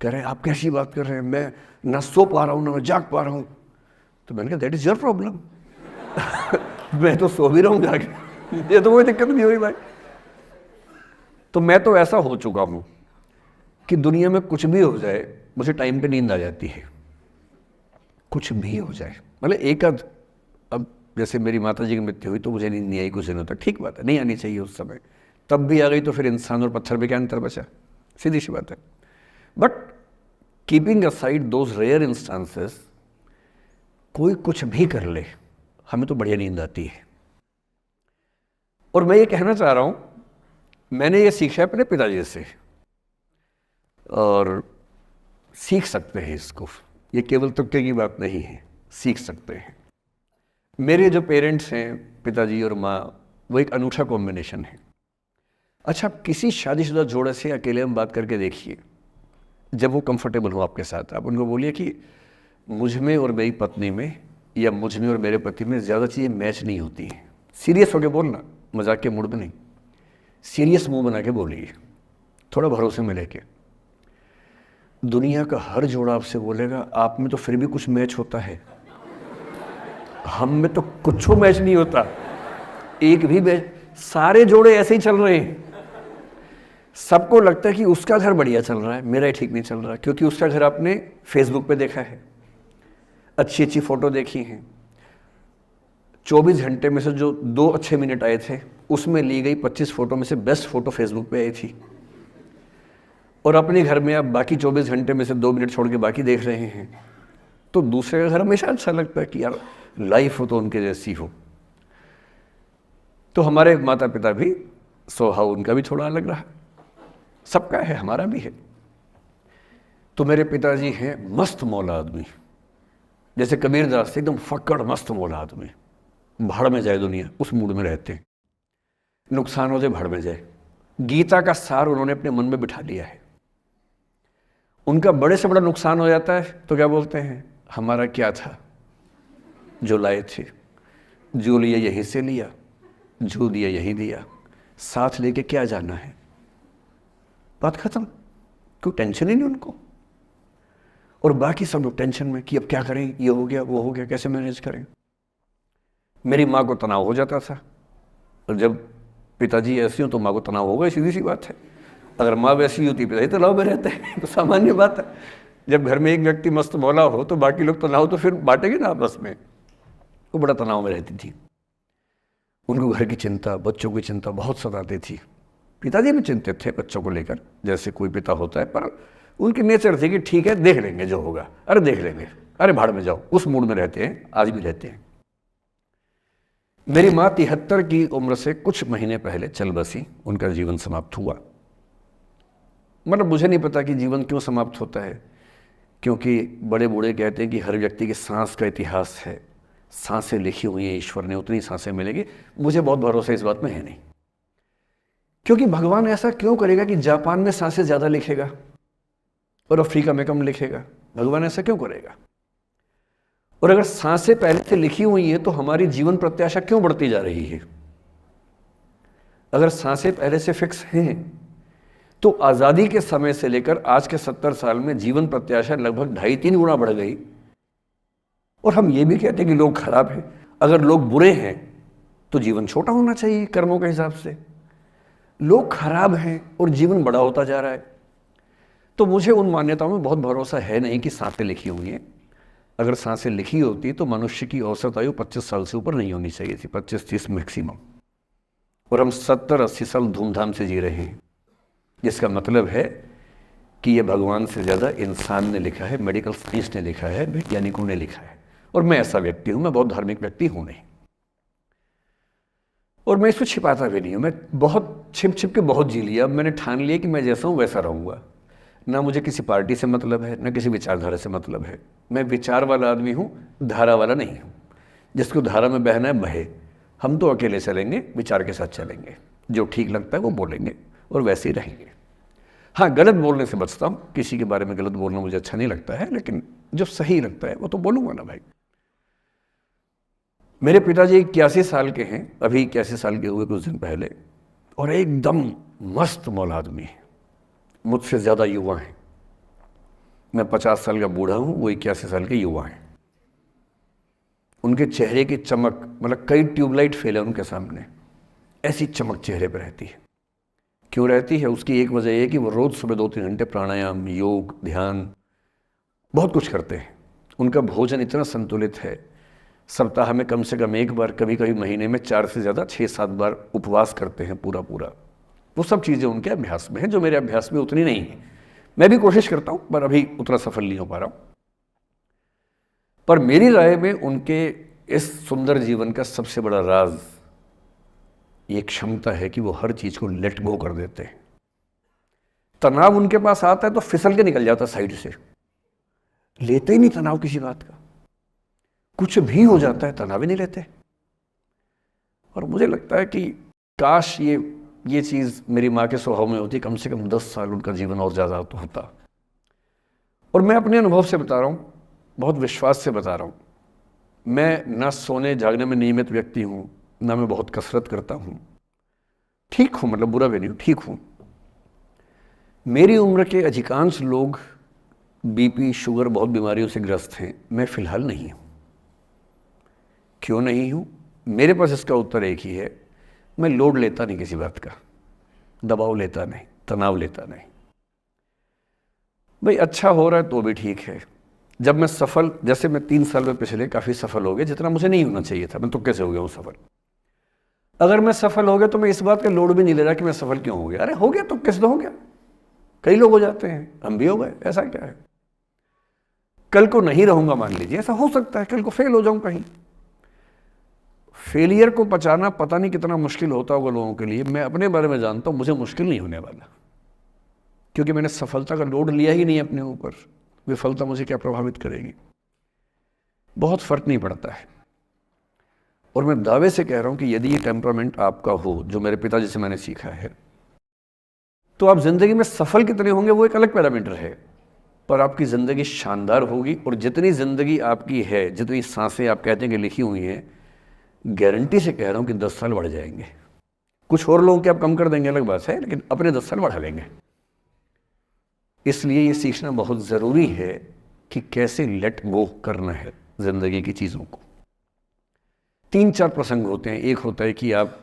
कह रहे हैं आप कैसी बात कर रहे हैं, मैं ना सो पा रहा हूँ ना मैं जाग पा रहा हूँ। तो मैंने कहा दैट इज़ योर प्रॉब्लम मैं तो सो भी रहा हूँ जाके, ये तो कोई दिक्कत नहीं हुई भाई। तो मैं तो ऐसा हो चुका हूँ कि दुनिया में कुछ भी हो जाए मुझे टाइम पे नींद आ जाती है, कुछ भी हो जाए। मतलब एक आध, अब जैसे मेरी माता जी की मृत्यु हुई तो मुझे नींद नहीं आई कुछ दिनों तक, ठीक बात है, नहीं आनी चाहिए उस समय, तब भी आ गई तो फिर इंसान और पत्थर पे क्या अंतर बचा, सीधी सी बात है। But keeping aside those rare instances, कोई कुछ भी कर ले हमें तो बढ़िया नींद आती है। और मैं ये कहना चाह रहा हूँ, मैंने ये सीखा है अपने पिताजी से, और सीख सकते हैं इसको, ये केवल तुक्के की बात नहीं है, सीख सकते हैं। मेरे जो पेरेंट्स हैं, पिताजी और माँ, वो एक अनूठा कॉम्बिनेशन है। अच्छा, आप किसी शादीशुदा जोड़े से अकेले में बात करके देखिए, जब वो कंफर्टेबल हो आपके साथ, आप उनको बोलिए कि मुझ में और मेरी पत्नी में, या मुझ में और मेरे पति में ज़्यादा चीज़ें मैच नहीं होती हैं। सीरियस होकर बोलना, मजाक के मूड में नहीं, सीरियस मुंह बना के बोलिए, थोड़ा भरोसे में लेके। दुनिया का हर जोड़ा आपसे बोलेगा आप में तो फिर भी कुछ मैच होता है, हम में तो कुछ मैच नहीं होता, एक भी मैच। सारे जोड़े ऐसे ही चल रहे हैं, सबको लगता है कि उसका घर बढ़िया चल रहा है, मेरा ही ठीक नहीं चल रहा, क्योंकि उसका घर आपने फेसबुक पे देखा है, अच्छी अच्छी फोटो देखी हैं। 24 घंटे में से जो 2 अच्छे मिनट आए थे, उसमें ली गई 25 फोटो में से बेस्ट फोटो फेसबुक पे आई थी, और अपने घर में आप बाकी 24 घंटे में से 2 मिनट छोड़ के बाकी देख रहे हैं। तो दूसरे का घर हमेशा अच्छा लगता है कि यार लाइफ हो तो उनके जैसी हो। तो हमारे माता पिता भी स्वभाव उनका भी थोड़ा अलग रहा, सबका है, हमारा भी है। तो मेरे पिताजी हैं मस्त मौला आदमी, जैसे कबीरदास से एकदम फक्कड़ मस्त मौला आदमी, भाड़ में जाए दुनिया उस मूड में रहते हैं, नुकसान हो जाए भाड़ में जाए। गीता का सार उन्होंने अपने मन में बिठा लिया है। उनका बड़े से बड़ा नुकसान हो जाता है तो क्या बोलते हैं, हमारा क्या था, जो लाए थे, जो लिया यहीं से लिया, जो दिया यहीं दिया, साथ लेके क्या जाना है, बात खत्म, कोई टेंशन ही नहीं उनको। और बाकी सब लोग टेंशन में कि अब क्या करें, ये हो गया वो हो गया, कैसे मैनेज करें। मेरी माँ को तनाव हो जाता था, और जब पिताजी ऐसे हो तो माँ को तनाव होगा, सीधी सी बात है। अगर माँ वैसी होती पिताजी तनाव में रहते हैं, तो सामान्य बात है। जब घर में एक व्यक्ति मस्त मौला हो तो बाकी लोग तनाव तो फिर बांटेंगे ना आपस में। वो बड़ा तनाव में रहती थी, उनको घर की चिंता, बच्चों की चिंता बहुत सताती थी। पिताजी भी चिंतित थे बच्चों को लेकर, जैसे कोई पिता होता है, पर उनकी नेचर थी कि ठीक है देख लेंगे जो होगा, अरे देख लेंगे, अरे भाड़ में जाओ, उस मूड में रहते हैं, आज भी रहते हैं। मेरी माँ 73 की उम्र से कुछ महीने पहले चल बसी, उनका जीवन समाप्त हुआ। मतलब मुझे नहीं पता कि जीवन क्यों समाप्त होता है, क्योंकि बड़े बूढ़े कहते हैं कि हर व्यक्ति के सांस का इतिहास है, सांसें लिखी हुई हैं ईश्वर ने, उतनी सांसें मिलेगी। मुझे बहुत भरोसा इस बात में है नहीं, क्योंकि भगवान ऐसा क्यों करेगा कि जापान में सांसें ज़्यादा लिखेगा और अफ्रीका में कम लिखेगा, भगवान ऐसा क्यों करेगा। और अगर सांसें पहले से लिखी हुई हैं तो हमारी जीवन प्रत्याशा क्यों बढ़ती जा रही है। अगर सांसें पहले से फिक्स हैं तो आज़ादी के समय से लेकर आज के 70 साल में जीवन प्रत्याशा लगभग 2.5-3 गुना बढ़ गई। और हम ये भी कहते हैं कि लोग खराब हैं। अगर लोग बुरे हैं तो जीवन छोटा होना चाहिए कर्मों के हिसाब से। लोग खराब हैं और जीवन बड़ा होता जा रहा है। तो मुझे उन मान्यताओं में बहुत भरोसा है नहीं कि सांसें लिखी हुई हैं। अगर सांसें लिखी होती तो मनुष्य की औसत आयु 25 साल से ऊपर नहीं होनी चाहिए थी, 25-30 मैक्सिमम। और हम 70-80 साल धूमधाम से जी रहे हैं, जिसका मतलब है कि ये भगवान से ज़्यादा इंसान ने लिखा है, मेडिकल साइंस ने लिखा है, वैज्ञानिकों ने लिखा है। और मैं ऐसा व्यक्ति हूँ, मैं बहुत धार्मिक व्यक्ति हूँ नहीं, और मैं इसको छिपाता भी नहीं हूँ। मैं बहुत छिप छिप के बहुत जी लिया। अब मैंने ठान लिया कि मैं जैसा हूँ वैसा रहूँगा। ना मुझे किसी पार्टी से मतलब है, ना किसी विचारधारा से मतलब है। मैं विचार वाला आदमी हूँ, धारा वाला नहीं हूँ। जिसको धारा में बहना है बहे, हम तो अकेले चलेंगे, विचार के साथ चलेंगे। जो ठीक लगता है वो बोलेंगे और वैसे ही रहेंगे। हाँ, गलत बोलने से बचता हूँ, किसी के बारे में गलत बोलना मुझे अच्छा नहीं लगता है, लेकिन जो सही लगता है वो तो बोलूँगा ना भाई। मेरे पिताजी 81 साल के हैं, अभी 81 साल के हुए कुछ दिन पहले, और एकदम मस्त मौला आदमी है, मुझसे ज़्यादा युवा हैं। मैं 50 साल का बूढ़ा हूँ, वो 81 साल के युवा हैं। उनके चेहरे की चमक, मतलब कई ट्यूबलाइट फेल है उनके सामने, ऐसी चमक चेहरे पर रहती है। क्यों रहती है? उसकी एक वजह यह कि वो रोज़ सुबह 2-3 घंटे प्राणायाम, योग, ध्यान, बहुत कुछ करते हैं। उनका भोजन इतना संतुलित है, सप्ताह में कम से कम 1 बार, कभी कभी महीने में 4 से ज़्यादा 6-7 बार उपवास करते हैं पूरा। वो सब चीज़ें उनके अभ्यास में हैं, जो मेरे अभ्यास में उतनी नहीं है। मैं भी कोशिश करता हूँ, पर अभी उतना सफल नहीं हो पा रहा हूँ। पर मेरी राय में उनके इस सुंदर जीवन का सबसे बड़ा राज ये क्षमता है कि वो हर चीज़ को लेट गो कर देते हैं। तनाव उनके पास आता है तो फिसल के निकल जाता है साइड से, लेते ही नहीं तनाव किसी बात का। कुछ भी हो जाता है तनाव ही नहीं लेते। और मुझे लगता है कि काश ये चीज़ मेरी माँ के स्वभाव में होती, कम से कम 10 साल उनका जीवन और ज़्यादा तो होता। और मैं अपने अनुभव से बता रहा हूँ, बहुत विश्वास से बता रहा हूँ। मैं ना सोने जागने में नियमित व्यक्ति हूँ, ना मैं बहुत कसरत करता हूँ। ठीक हूँ, मतलब बुरा भी नहीं हूँ, ठीक हूँ। मेरी उम्र के अधिकांश लोग बीपी, शुगर, बहुत बीमारियों से ग्रस्त हैं। मैं फिलहाल नहीं हूँ। क्यों नहीं हूँ? मेरे पास इसका उत्तर एक ही है, मैं लोड लेता नहीं किसी बात का, दबाव लेता नहीं, तनाव लेता नहीं। भाई अच्छा हो रहा है तो भी ठीक है। जब मैं सफल, जैसे मैं 3 साल में पिछले काफ़ी सफल हो गया, जितना मुझे नहीं होना चाहिए था, मैं तो कैसे हो गया हूँ सफल। अगर मैं सफल हो गया तो मैं इस बात का लोड भी नहीं ले रहा कि मैं सफल क्यों हो गया। अरे हो गया तो कैसे हो गया, कई लोग हो जाते हैं, हम भी हो गए, ऐसा क्या है। कल को नहीं रहूंगा मान लीजिए, ऐसा हो सकता है, कल को फेल हो जाऊं कहीं। फेलियर को पचाना पता नहीं कितना मुश्किल होता होगा लोगों के लिए। मैं अपने बारे में जानता हूं, मुझे मुश्किल नहीं होने वाला, क्योंकि मैंने सफलता का लोड लिया ही नहीं अपने ऊपर। विफलता मुझे क्या प्रभावित करेगी, बहुत फर्क नहीं पड़ता है। और मैं दावे से कह रहा हूं कि यदि ये टेम्परामेंट आपका हो, जो मेरे पिताजी से मैंने सीखा है, तो आप जिंदगी में सफल कितने होंगे वो एक अलग पैरामीटर है, पर आपकी ज़िंदगी शानदार होगी। और जितनी ज़िंदगी आपकी है, जितनी सांसें आप कहते हैं कि लिखी हुई हैं, गारंटी से कह रहा हूँ कि 10 साल बढ़ जाएंगे। कुछ और लोगों के आप कम कर देंगे अलग बात है, लेकिन अपने 10 साल बढ़ा लेंगे। इसलिए ये सीखना बहुत ज़रूरी है कि कैसे लेट गो करना है ज़िंदगी की चीज़ों को। 3-4 प्रसंग होते हैं। एक होता है कि आप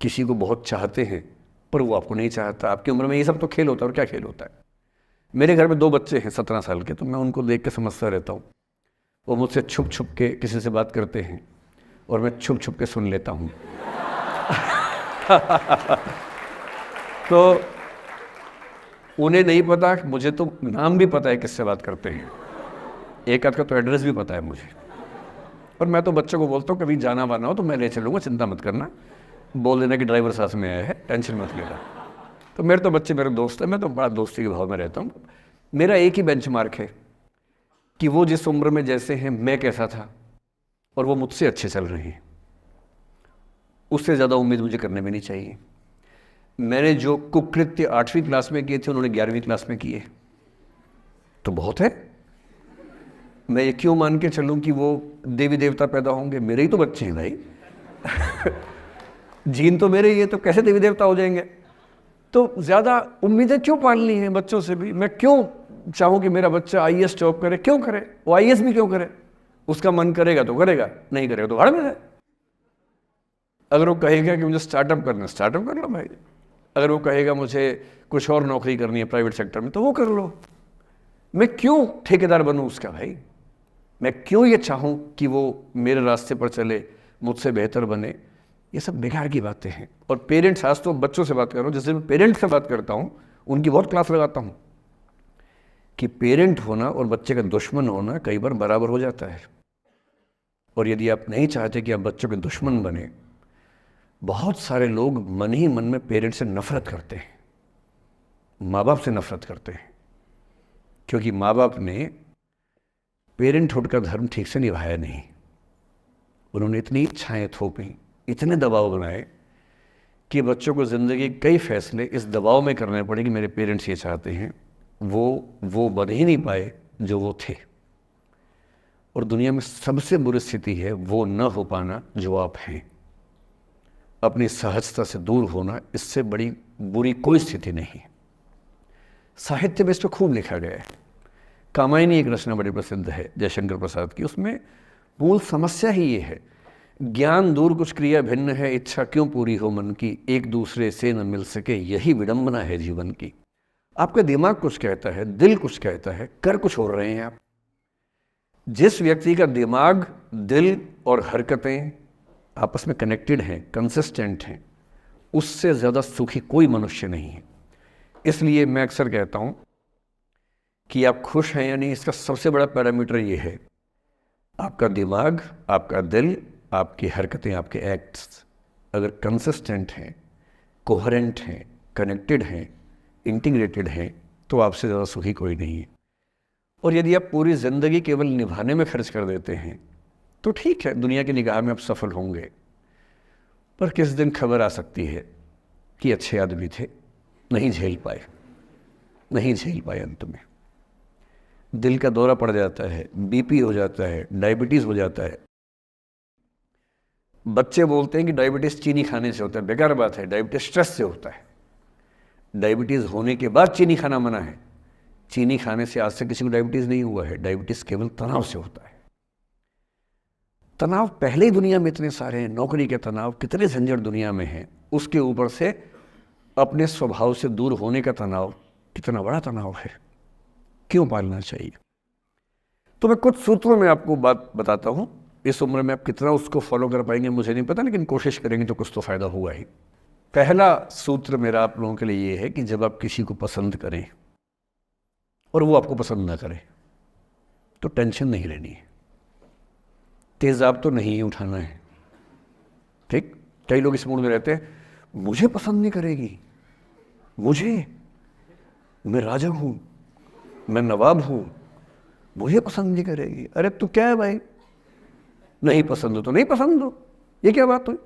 किसी को बहुत चाहते हैं पर वो आपको नहीं चाहता। आपकी उम्र में ये सब तो खेल होता है, और क्या खेल होता है। मेरे घर में 2 बच्चे हैं 17 साल के, तो मैं उनको देख के समझता रहता हूँ। वो मुझसे छुप छुप के किसी से बात करते हैं और मैं छुप छुप के सुन लेता हूँ। तो उन्हें नहीं पता, मुझे तो नाम भी पता है किससे बात करते हैं, एक आध का तो एड्रेस भी पता है मुझे। और मैं तो बच्चों को बोलता हूँ कभी जाना वाना हो तो मैं ले चलूँगा, चिंता मत करना, बोल देना कि ड्राइवर साथ में आया है, टेंशन मत लेना। तो मेरे तो बच्चे मेरे दोस्त हैं, मैं तो बड़ा दोस्ती के भाव में रहता हूँ। मेरा एक ही बेंचमार्क है कि वो जिस उम्र में जैसे हैं मैं कैसा था, और वो मुझसे अच्छे चल रहे हैं। उससे ज़्यादा उम्मीद मुझे करने भी नहीं चाहिए। मैंने जो कुकृत्य 8वीं क्लास में किए थे उन्होंने 11वीं क्लास में किए, तो बहुत है। मैं ये क्यों मान के चलूँ कि वो देवी देवता पैदा होंगे? मेरे ही तो बच्चे हैं भाई। जीन तो मेरे ही है, तो कैसे देवी देवता हो जाएंगे? तो ज़्यादा उम्मीदें क्यों पालनी है बच्चों से भी? मैं क्यों चाहूँ कि मेरा बच्चा IAS जॉब करे? क्यों करे? वो IAS भी क्यों करे? उसका मन करेगा तो करेगा, नहीं करेगा तो भाड़ में है। अगर वो कहेगा कि मुझे स्टार्टअप करना है, स्टार्टअप कर लो भाई। अगर वो कहेगा मुझे कुछ और नौकरी करनी है प्राइवेट सेक्टर में, तो वो कर लो। मैं क्यों ठेकेदार बनूँ उसका भाई? मैं क्यों ये चाहूँ कि वो मेरे रास्ते पर चले, मुझसे बेहतर बने? ये सब बेकार की बातें हैं। और पेरेंट्स, आज तो बच्चों से बात कर रहा हूँ, जैसे मैं पेरेंट्स से बात करता हूँ उनकी बहुत क्लास लगाता हूँ कि पेरेंट होना और बच्चे का दुश्मन होना कई बार बराबर हो जाता है। और यदि आप नहीं चाहते कि आप बच्चों के दुश्मन बने, बहुत सारे लोग मन ही मन में पेरेंट्स से नफरत करते हैं, माँ बाप से नफरत करते हैं, क्योंकि माँ बाप ने पेरेंटहुड का धर्म ठीक से निभाया नहीं। उन्होंने इतनी इच्छाएं थोपी, इतने दबाव बनाए कि बच्चों को ज़िंदगी कई फैसले इस दबाव में करने पड़े कि मेरे पेरेंट्स ये चाहते हैं, वो बन ही नहीं पाए जो वो थे। और दुनिया में सबसे बुरी स्थिति है वो न हो पाना जो आप हैं। अपनी सहजता से दूर होना, इससे बड़ी बुरी कोई स्थिति नहीं। साहित्य में इस पर खूब लिखा गया है। कामायनी एक रचना बड़ी प्रसिद्ध है जयशंकर प्रसाद की, उसमें मूल समस्या ही ये है, ज्ञान दूर कुछ क्रिया भिन्न है, इच्छा क्यों पूरी हो मन की, एक दूसरे से न मिल सके यही विडंबना है जीवन की। आपका दिमाग कुछ कहता है, दिल कुछ कहता है, कर कुछ हो रहे हैं आप। जिस व्यक्ति का दिमाग, दिल और हरकतें आपस में कनेक्टेड हैं, कंसिस्टेंट हैं, उससे ज़्यादा सुखी कोई मनुष्य नहीं है। इसलिए मैं अक्सर कहता हूँ कि आप खुश हैं या नहीं, इसका सबसे बड़ा पैरामीटर ये है आपका दिमाग, आपका दिल, आपकी हरकतें, आपके एक्ट्स। अगर कंसिस्टेंट हैं, कोहेरेंट हैं, कनेक्टेड हैं, इंटीग्रेटेड हैं, तो आपसे ज़्यादा सुखी कोई नहीं है। और यदि आप पूरी ज़िंदगी केवल निभाने में खर्च कर देते हैं तो ठीक है, दुनिया की निगाह में आप सफल होंगे, पर किस दिन खबर आ सकती है कि अच्छे आदमी थे, नहीं झेल पाए, अंत में दिल का दौरा पड़ जाता है, बीपी हो जाता है, डायबिटीज़ हो जाता है। बच्चे बोलते हैं कि डायबिटीज़ चीनी खाने से होता है, बेकार बात है, डायबिटीज़ स्ट्रेस से होता है। डायबिटीज़ होने के बाद चीनी खाना मना है, चीनी खाने से आज से किसी को डायबिटीज़ नहीं हुआ है। डायबिटीज़ केवल तनाव से होता है। तनाव पहले ही दुनिया में इतने सारे हैं, नौकरी के तनाव, कितने झंझट दुनिया में हैं, उसके ऊपर से अपने स्वभाव से दूर होने का तनाव, कितना बड़ा तनाव है, क्यों पालना चाहिए? तो मैं कुछ सूत्रों में आपको बात बताता हूँ। इस उम्र में आप कितना उसको फॉलो कर पाएंगे मुझे नहीं पता, लेकिन कोशिश करेंगे तो कुछ तो फ़ायदा होगा ही। पहला सूत्र मेरा आप लोगों के लिए ये है कि जब आप किसी को पसंद करें और वो आपको पसंद ना करे तो टेंशन नहीं लेनी है, तेज़ाब तो नहीं उठाना है। ठीक, कई लोग इस मूड में रहते हैं, मुझे पसंद नहीं करेगी, मैं राजा हूँ, मैं नवाब हूँ, मुझे पसंद नहीं करेगी। अरे तू क्या है भाई, नहीं पसंद हो तो नहीं पसंद हो, ये क्या बात हुई?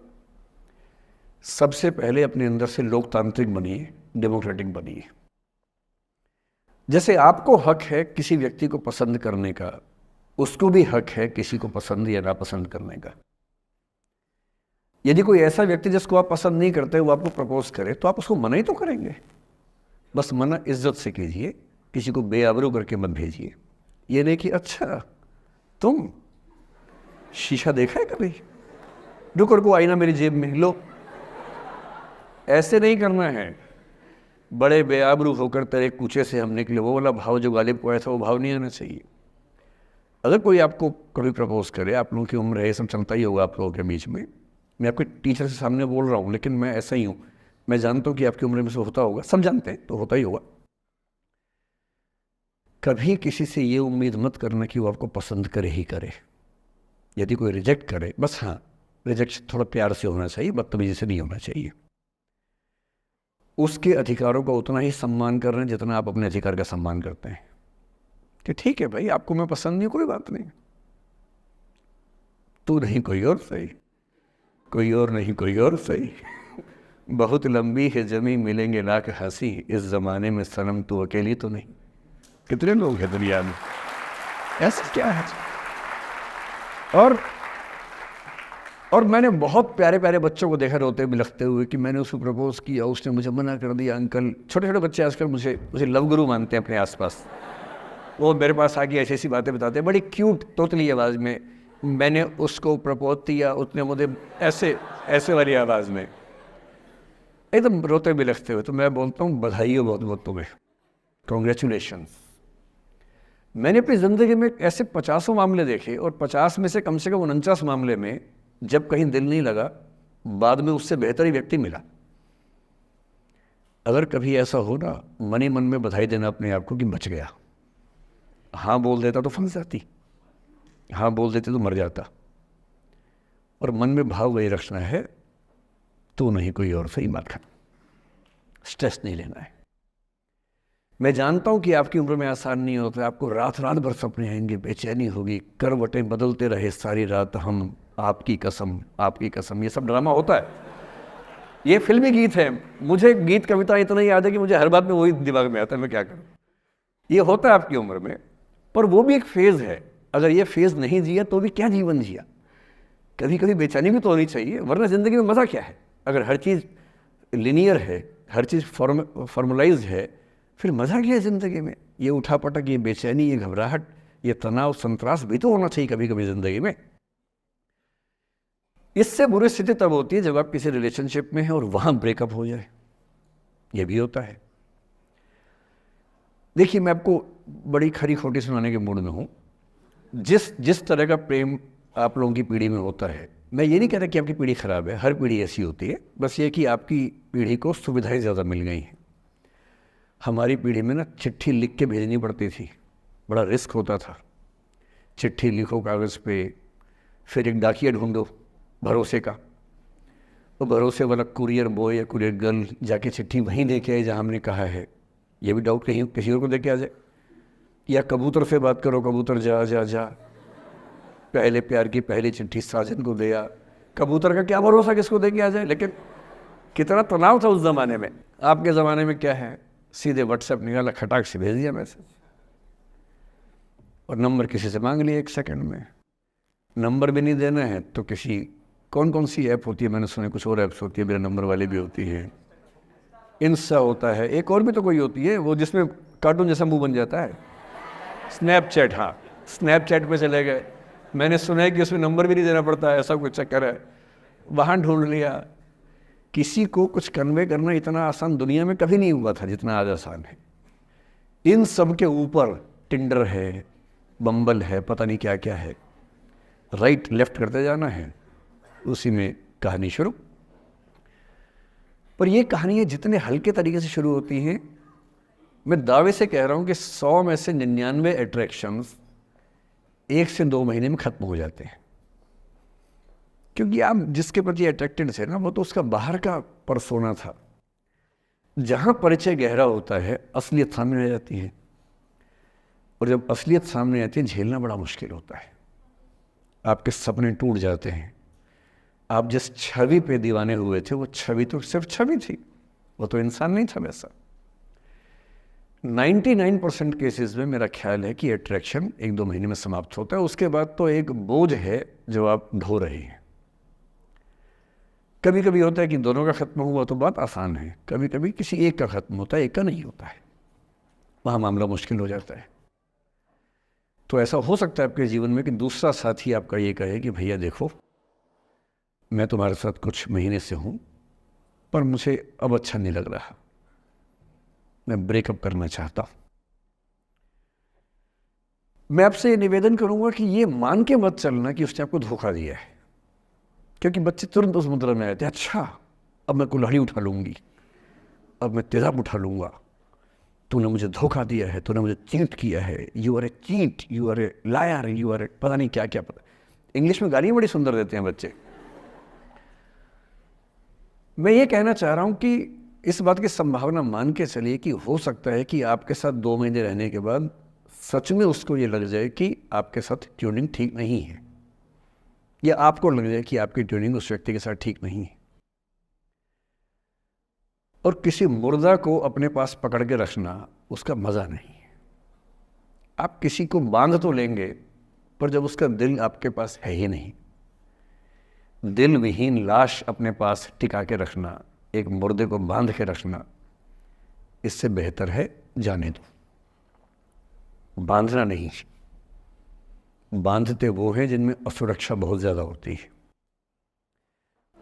सबसे पहले अपने अंदर से लोकतांत्रिक बनिए, डेमोक्रेटिक बनिए। जैसे आपको हक है किसी व्यक्ति को पसंद करने का, उसको भी हक है किसी को पसंद या नापसंद करने का। यदि कोई ऐसा व्यक्ति जिसको आप पसंद नहीं करते वो आपको प्रपोज करे तो आप उसको मना ही तो करेंगे। बस मना इज्जत से कीजिए, किसी को बेआबरू करके मत भेजिए। ये नहीं कि अच्छा तुम शीशा देखा है कभी, रुको आईना मेरी जेब में लो, ऐसे नहीं करना है। बड़े बेआबरू होकर तेरे कूचे से हम निकले, वो वाला भाव जो गालिब को आया था वो भाव नहीं आना चाहिए। अगर कोई आपको कभी प्रपोज करे, आप लोगों की उम्र है, ये सब चलता ही होगा आप लोगों के बीच में, मैं आपके टीचर से सामने बोल रहा हूँ, लेकिन मैं ऐसा ही हूँ, मैं जानता हूँ कि आपकी उम्र में से होता होगा, सब जानते हैं तो होता ही होगा। कभी किसी से ये उम्मीद मत करना कि वो आपको पसंद करे ही करे। यदि कोई रिजेक्ट करे, बस हाँ, रिजेक्शन थोड़ा प्यार से होना चाहिए, बदतमीजी से नहीं होना चाहिए। उसके अधिकारों का उतना ही सम्मान कर रहे हैं जितना आप अपने अधिकार का सम्मान करते हैं कि ठीक है भाई, आपको मैं पसंद नहीं, कोई बात नहीं, तू नहीं कोई और सही, कोई और नहीं कोई और सही, बहुत लंबी है जमी मिलेंगे लाख हंसी, इस ज़माने में सनम तू अकेली तो नहीं। कितने लोग हैं दुनिया में, ऐसा क्या है? और मैंने बहुत प्यारे प्यारे बच्चों को देखा रोते बिलखते हुए कि मैंने उसको प्रपोज किया, उसने मुझे मना कर दिया। अंकल, छोटे छोटे बच्चे आजकल मुझे लव गुरु मानते हैं अपने आसपास, वो मेरे पास आके ऐसी ऐसी बातें बताते हैं बड़ी क्यूट तोतली आवाज़ में, मैंने उसको प्रपोज किया, उसने मुझे ऐसे वाली आवाज़ में एकदम रोते बिलखते हुए। तो मैं बोलता हूँ बधाई हो बहुत बहुत तुम्हें, कॉन्ग्रेचुलेशंस। मैंने अपनी ज़िंदगी में ऐसे 50 मामले देखे और 50 में से कम 49 मामले में जब कहीं दिल नहीं लगा, बाद में उससे बेहतर ही व्यक्ति मिला। अगर कभी ऐसा हो ना, मन ही मन में बधाई देना अपने आप को कि बच गया। हाँ बोल देता तो फंस जाती, हाँ बोल देते तो मर जाता। और मन में भाव वही रखना है, तो नहीं कोई और सही बात है, स्ट्रेस नहीं लेना है। मैं जानता हूँ कि आपकी उम्र में आसान नहीं होता, आपको रात रात भर सपने आएंगे, बेचैनी होगी, करवटें बदलते रहे सारी रात हम, आपकी कसम, ये सब ड्रामा होता है, ये फिल्मी गीत है। मुझे गीत कविता इतना याद है कि मुझे हर बात में वही दिमाग में आता है, मैं क्या करूँ। ये होता है आपकी उम्र में, पर वो भी एक फेज़ है। अगर ये फेज़ नहीं जिया तो भी क्या जीवन जिया। कभी कभी बेचैनी भी तो होनी चाहिए, वरना ज़िंदगी में मज़ा क्या है। अगर हर चीज़ लिनियर है, हर चीज़ फॉर्मुलाइज्ड है, फिर मज़ा क्या है ज़िंदगी में। ये उठापटक, ये बेचैनी, ये घबराहट, ये तनाव, संतरास भी तो होना चाहिए कभी कभी ज़िंदगी में। इससे बुरी स्थिति तब होती है जब आप किसी रिलेशनशिप में हैं और वहाँ ब्रेकअप हो जाए, ये भी होता है। देखिए, मैं आपको बड़ी खरी खोटी सुनाने के मूड में हूँ। जिस तरह का प्रेम आप लोगों की पीढ़ी में होता है, मैं ये नहीं कहता कि आपकी पीढ़ी ख़राब है, हर पीढ़ी ऐसी होती है, बस ये कि आपकी पीढ़ी को सुविधाएं ज़्यादा मिल गई हैं। हमारी पीढ़ी में ना चिट्ठी लिख के भेजनी पड़ती थी, बड़ा रिस्क होता था। चिट्ठी लिखो कागज़ पे, फिर एक डाकिया ढूंढो भरोसे का, वो भरोसे वाला कुरियर बॉय या कुरियर गर्ल जाके चिट्ठी वहीं दे के आए जहाँ हमने कहा है, ये भी डाउट कहीं किसी और को दे के आ जाए। या कबूतर से बात करो, कबूतर जा जा जा, पहले प्यार की पहली चिट्ठी साजन को दिया। कबूतर का क्या भरोसा किसको दे के आ जाए। लेकिन कितना तनाव था उस ज़माने में। आपके ज़माने में क्या है, सीधे व्हाट्सएप निकाला, खटाक से भेज दिया मैसेज, और नंबर किसी से मांग लिया 1 सेकंड में। नंबर भी नहीं देना है तो किसी कौन कौन सी ऐप होती है, मैंने सुना कुछ और ऐप्स होती है, मेरा नंबर वाली भी होती है, इंस्टा होता है, एक और भी तो कोई होती है वो जिसमें कार्टून जैसा मुंह बन जाता है, स्नैपचैट। हाँ, स्नैपचैट पे चले गए, मैंने सुना है कि उसमें नंबर भी नहीं देना पड़ता है, ऐसा कुछ चक्कर है, वहाँ ढूंढ लिया। किसी को कुछ कन्वे करना इतना आसान दुनिया में कभी नहीं हुआ था जितना आज आसान है। इन सब के ऊपर टिंडर है, बम्बल है, पता नहीं क्या क्या है, राइट लेफ्ट करते जाना है, उसी में कहानी शुरू। पर ये कहानियाँ जितने हल्के तरीके से शुरू होती हैं, मैं दावे से कह रहा हूँ कि 100 में से 99 अट्रैक्शंस 1 से 2 महीने में ख़त्म हो जाते हैं। क्योंकि आप जिसके प्रति अट्रैक्टेड थे ना, वो तो उसका बाहर का परसोना था। जहाँ परिचय गहरा होता है, असलियत सामने आ जाती है, और जब असलियत सामने आती है झेलना बड़ा मुश्किल होता है। आपके सपने टूट जाते हैं। आप जिस छवि पे दीवाने हुए थे वो छवि तो सिर्फ छवि थी, वो तो इंसान नहीं था वैसा। 99% केसेस में मेरा ख्याल है कि अट्रैक्शन 1-2 महीने में समाप्त होता है। उसके बाद तो एक बोझ है जो आप ढो रहे हैं। कभी कभी होता है कि दोनों का ख़त्म हुआ तो बात आसान है, कभी कभी किसी एक का ख़त्म होता है, एक का नहीं होता है, वहाँ मामला मुश्किल हो जाता है। तो ऐसा हो सकता है आपके जीवन में कि दूसरा साथी आपका ये कहे कि भैया देखो, मैं तुम्हारे साथ कुछ महीने से हूँ, पर मुझे अब अच्छा नहीं लग रहा, मैं ब्रेकअप करना चाहता हूँ। मैं आपसे निवेदन करूँगा कि ये मान के मत चलना कि उसने आपको धोखा दिया है, क्योंकि बच्चे तुरंत उस मुद्रा में आते हैं, अच्छा अब मैं कुल्हाड़ी उठा लूँगी, अब मैं तेजाब उठा लूँगा, तूने मुझे धोखा दिया है, तूने मुझे चीट किया है, you are a cheat, you are a liar, you are a पता नहीं क्या क्या। पता इंग्लिश में गालियाँ बड़ी सुंदर देते हैं बच्चे। मैं ये कहना चाह रहा हूँ कि इस बात की संभावना मान के चलिए कि हो सकता है कि आपके साथ 2 महीने रहने के बाद सच में उसको ये लग जाए कि आपके साथ ट्यूनिंग ठीक नहीं है, या आपको लग जाए कि आपकी ट्यूनिंग उस व्यक्ति के साथ ठीक नहीं है। और किसी मुर्दा को अपने पास पकड़ के रखना उसका मज़ा नहीं है। आप किसी को बांध तो लेंगे, पर जब उसका दिल आपके पास है ही नहीं, दिल विहीन लाश अपने पास टिका के रखना, एक मुर्दे को बांध के रखना, इससे बेहतर है जाने दो। बांधना नहीं, बांधते वो हैं जिनमें असुरक्षा बहुत ज़्यादा होती है।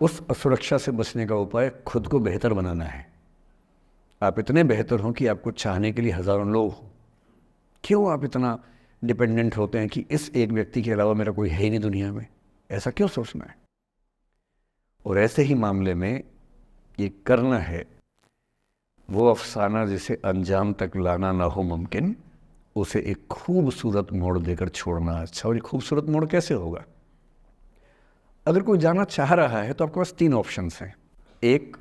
उस असुरक्षा से बचने का उपाय खुद को बेहतर बनाना है। आप इतने बेहतर हों कि आपको चाहने के लिए हज़ारों लोग हों। क्यों आप इतना डिपेंडेंट होते हैं कि इस एक व्यक्ति के अलावा मेरा कोई है ही नहीं दुनिया में, ऐसा क्यों सोचना है? और ऐसे ही मामले में ये करना है वो अफसाना जिसे अंजाम तक लाना ना हो मुमकिन, उसे एक खूबसूरत मोड़ देकर छोड़ना अच्छा। और ये खूबसूरत मोड़ कैसे होगा? अगर कोई जाना चाह रहा है तो आपके पास 3 ऑप्शंस हैं। एक,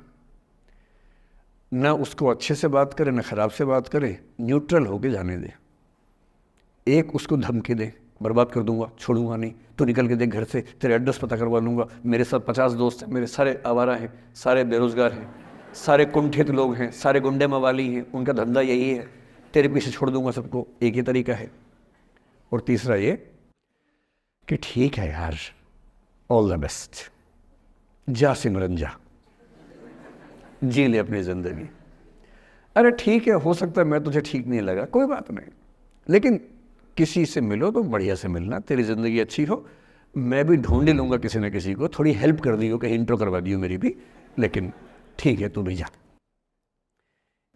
ना उसको अच्छे से बात करे ना ख़राब से बात करे, न्यूट्रल होके जाने दे। एक, उसको धमकी दे, बर्बाद कर दूंगा, छोड़ूंगा नहीं, तो निकल के देख घर से, तेरे एड्रेस पता करवा लूँगा, मेरे साथ 50 दोस्त हैं, मेरे सारे आवारा हैं, सारे बेरोज़गार हैं, सारे कुंठित लोग हैं, सारे गुंडे मवाली हैं, उनका धंधा यही है, तेरे पीछे छोड़ दूंगा सबको। एक ही तरीका है। और तीसरा ये कि ठीक है यार, ऑल द बेस्ट, जा सिमरन जा, जी ले अपनी ज़िंदगी। अरे ठीक है, हो सकता है मैं तुझे ठीक नहीं लगा, कोई बात नहीं, लेकिन किसी से मिलो तो बढ़िया से मिलना, तेरी ज़िंदगी अच्छी हो। मैं भी ढूंढ लूँगा किसी न किसी को, थोड़ी हेल्प कर दी हो, कहीं इंट्रो करवा दी हो मेरी भी, लेकिन ठीक है तू भी जा।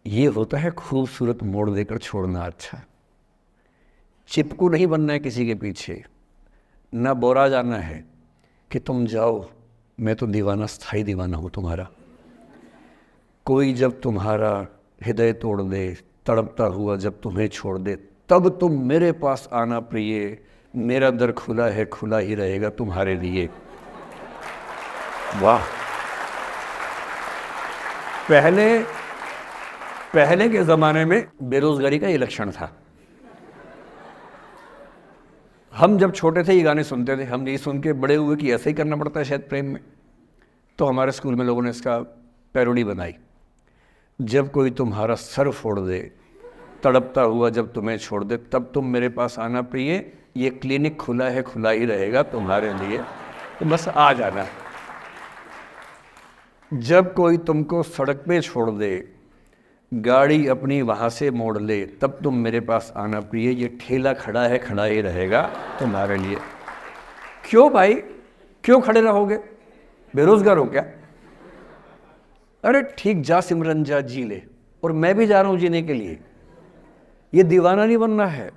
ये होता है खूबसूरत मोड़ देकर छोड़ना अच्छा। चिपकू नहीं बनना है किसी के पीछे, ना बोरा जाना है कि तुम जाओ, मैं तो दीवाना, स्थायी दीवाना हूँ तुम्हारा। कोई जब तुम्हारा हृदय तोड़ दे, तड़पता हुआ जब तुम्हें छोड़ दे, तब तुम मेरे पास आना प्रिय, मेरा दर खुला है, खुला ही रहेगा तुम्हारे लिए। वाह, पहले के ज़माने में बेरोज़गारी का ये लक्षण था। हम जब छोटे थे ये गाने सुनते थे, हम यही सुन के बड़े हुए कि ऐसा ही करना पड़ता है शायद प्रेम में। तो हमारे स्कूल में लोगों ने इसका पैरोडी बनाई। जब कोई तुम्हारा सर फोड़ दे, तड़पता हुआ जब तुम्हें छोड़ दे, तब तुम मेरे पास आना प्रिय, ये क्लिनिक खुला है, खुला ही रहेगा तुम्हारे लिए, तो बस आ जाना। जब कोई तुमको सड़क पे छोड़ दे, गाड़ी अपनी वहाँ से मोड़ ले, तब तुम मेरे पास आना प्रिय, ये ठेला खड़ा है, खड़ा ही रहेगा तुम्हारे लिए। क्यों भाई, क्यों खड़े रहोगे? बेरोजगार हो क्या? अरे ठीक, जा सिमरन जा, जी ले, और मैं भी जा रहा हूँ जीने के लिए। ये दीवाना नहीं बनना है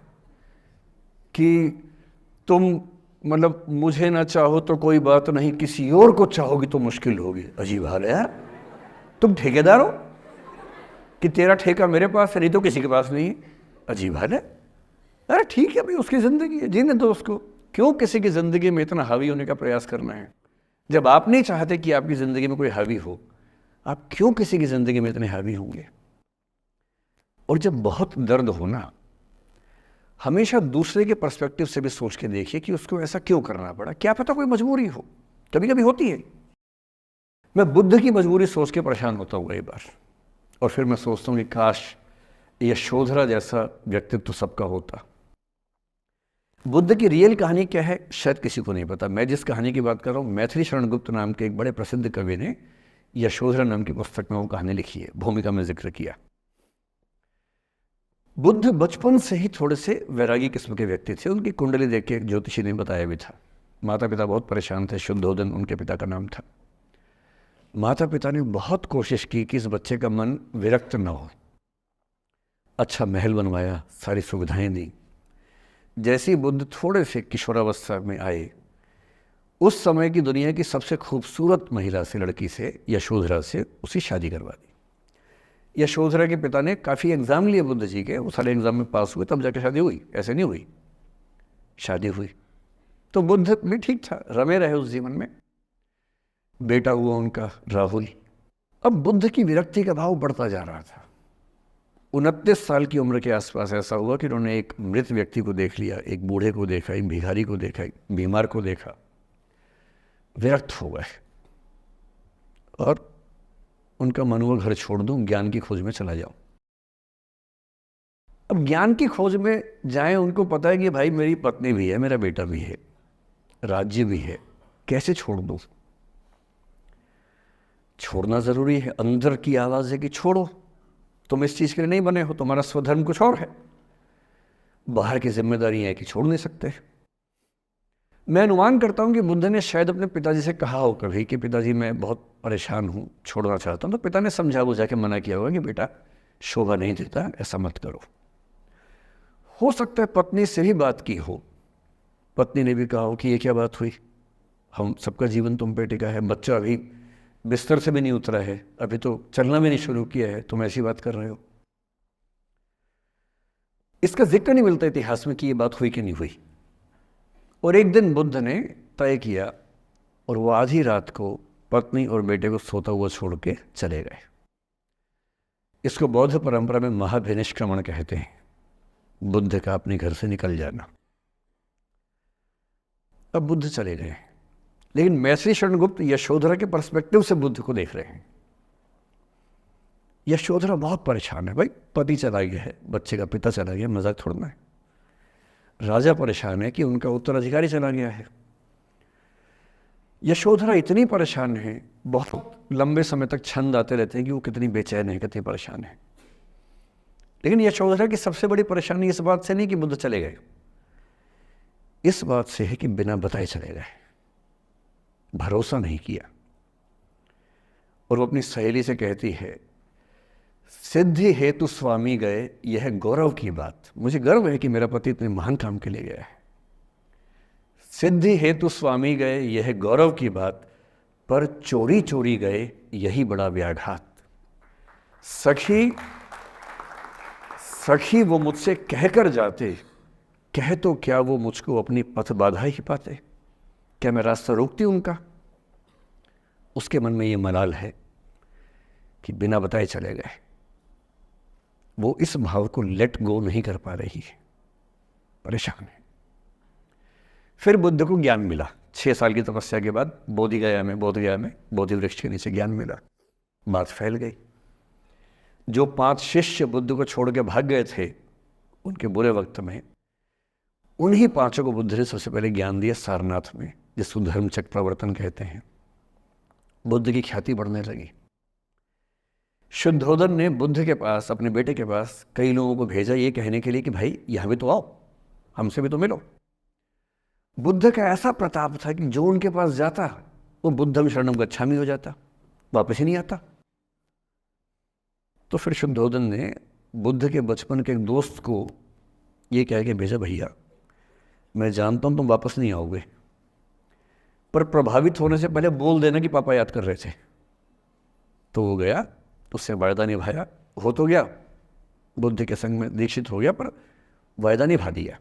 कि तुम मतलब मुझे ना चाहो तो कोई बात नहीं, किसी और को चाहोगी तो मुश्किल होगी। अजीब हाल है यार। तुम ठेकेदार हो कि तेरा ठेका मेरे पास है, नहीं तो किसी के पास नहीं है। अजीब हाल है। अरे ठीक है भाई, उसकी ज़िंदगी है, जीने दो उसको। क्यों किसी की ज़िंदगी में इतना हावी होने का प्रयास करना है? जब आप नहीं चाहते कि आपकी ज़िंदगी में कोई हावी हो, आप क्यों किसी की ज़िंदगी में इतने हावी होंगे? और जब बहुत दर्द हो ना, हमेशा दूसरे के पर्सपेक्टिव से भी सोच के देखिए कि उसको ऐसा क्यों करना पड़ा। क्या पता कोई मजबूरी हो, कभी कभी होती है। मैं बुद्ध की मजबूरी सोच के परेशान होता हूँ कई बार, और फिर मैं सोचता हूँ कि काश यशोधरा जैसा व्यक्तित्व सबका होता। बुद्ध की रियल कहानी क्या है शायद किसी को नहीं पता। मैं जिस कहानी की बात कर रहा हूँ, मैथिली शरण गुप्त नाम के एक बड़े प्रसिद्ध कवि ने यशोधरा नाम की पुस्तक में वो कहानी लिखी है, भूमिका में जिक्र किया। बुद्ध बचपन से ही थोड़े से वैरागी किस्म के व्यक्ति थे। उनकी कुंडली देख के एक ज्योतिषी ने बताया भी था। माता पिता बहुत परेशान थे, शुद्धोदन उनके पिता का नाम था। माता पिता ने बहुत कोशिश की कि इस बच्चे का मन विरक्त न हो। अच्छा महल बनवाया, सारी सुविधाएं दी। जैसे ही बुद्ध थोड़े से किशोरावस्था में आए, उस समय की दुनिया की सबसे खूबसूरत महिला से, लड़की से, यशोधरा से उसकी शादी करवा दी। यशोधरा के पिता ने काफ़ी एग्ज़ाम लिए बुद्ध जी के, वो सारे एग्ज़ाम में पास हुए, तब जाके शादी हुई। ऐसे नहीं हुई, शादी हुई। तो बुद्ध भी ठीक था, रमे रहे उस जीवन में। बेटा हुआ उनका राहुल। अब बुद्ध की विरक्ति का भाव बढ़ता जा रहा था। 29 साल की उम्र के आसपास ऐसा हुआ कि उन्होंने एक मृत व्यक्ति को देख लिया, एक बूढ़े को देखा, एक भिखारी को देखा, एक बीमार को देखा। विरक्त हो गए और उनका मन हुआ घर छोड़ दूं, ज्ञान की खोज में चला जाऊं। अब ज्ञान की खोज में जाएं, उनको पता है कि भाई मेरी पत्नी भी है, मेरा बेटा भी है, राज्य भी है, कैसे छोड़ दूं? छोड़ना जरूरी है। अंदर की आवाज है कि छोड़ो, तुम इस चीज के लिए नहीं बने हो, तुम्हारा स्वधर्म कुछ और है। बाहर की जिम्मेदारी है कि छोड़ नहीं सकते। मैं अनुमान करता हूं कि बुद्ध ने शायद अपने पिताजी से कहा हो कभी कि पिताजी मैं बहुत परेशान हूं, छोड़ना चाहता हूं। तो पिता ने समझा बुझा के मना किया होगा कि बेटा शोभा नहीं देता, ऐसा मत करो। हो सकता है पत्नी से भी बात की हो, पत्नी ने भी कहा हो कि ये क्या बात हुई, हम सबका जीवन तुम पे टिका है, बच्चा अभी बिस्तर से भी नहीं उतरा है, अभी तो चलना भी नहीं शुरू किया है, तुम ऐसी बात कर रहे हो। इसका जिक्र नहीं मिलता इतिहास में कि ये बात हुई कि नहीं हुई। और एक दिन बुद्ध ने तय किया और वो आधी रात को पत्नी और बेटे को सोता हुआ छोड़ के चले गए। इसको बौद्ध परंपरा में महाभिनिष्क्रमण कहते हैं, बुद्ध का अपने घर से निकल जाना। अब बुद्ध चले गए, लेकिन मैथिली शरण गुप्त यशोधरा के पर्सपेक्टिव से बुद्ध को देख रहे हैं। यशोधरा बहुत परेशान है, भाई पति चला गया है, बच्चे का पिता चला गया, मजाक छोड़ना है। राजा परेशान है कि उनका उत्तराधिकारी चला गया है। यशोधरा इतनी परेशान है, बहुत लंबे समय तक छंद आते रहते हैं कि वो कितनी बेचैन है, कितनी परेशान है। लेकिन यशोधरा की सबसे बड़ी परेशानी इस बात से नहीं कि बुद्ध चले गए, इस बात से है कि बिना बताए चले गए, भरोसा नहीं किया। और वो अपनी सहेली से कहती है, सिद्धि हेतु स्वामी गए, यह गौरव की बात। मुझे गर्व है कि मेरा पति इतने महान काम के लिए गया है। सिद्धि हेतु स्वामी गए, यह गौरव की बात, पर चोरी चोरी गए, यही बड़ा व्याघात। सखी वो मुझसे कहकर जाते, कह तो क्या वो मुझको अपनी पथ बाधा ही पाते, क्या मैं रास्ता रोकती उनका? उसके मन में ये मलाल है कि बिना बताए चले गए। वो इस भाव को लेट गो नहीं कर पा रही है, परेशान है। फिर बुद्ध को ज्ञान मिला 6 साल की तपस्या के बाद, बोधगया में बोधि वृक्ष के नीचे ज्ञान मिला। बात फैल गई। जो 5 शिष्य बुद्ध को छोड़ के भाग गए थे उनके बुरे वक्त में, उन्हीं 5 को बुद्ध ने सबसे पहले ज्ञान दिया सारनाथ में, जिसको धर्मचक्र प्रवर्तन कहते हैं। बुद्ध की ख्याति बढ़ने लगी। शुद्धोदन ने बुद्ध के पास, अपने बेटे के पास कई लोगों को भेजा ये कहने के लिए कि भाई यहाँ भी तो आओ, हमसे भी तो मिलो। बुद्ध का ऐसा प्रताप था कि जो उनके पास जाता वो बुद्धम शरणम गच्छामि हो जाता, वापस ही नहीं आता। तो फिर शुद्धोदन ने बुद्ध के बचपन के एक दोस्त को ये कह के भेजा, भैया मैं जानता हूँ तुम वापस नहीं आओगे, पर प्रभावित होने से पहले बोल देना कि पापा याद कर रहे थे। तो वो गया, उससे वायदा निभाया, हो तो गया, बुद्ध के संग में दीक्षित हो गया, पर वायदा निभा दिया।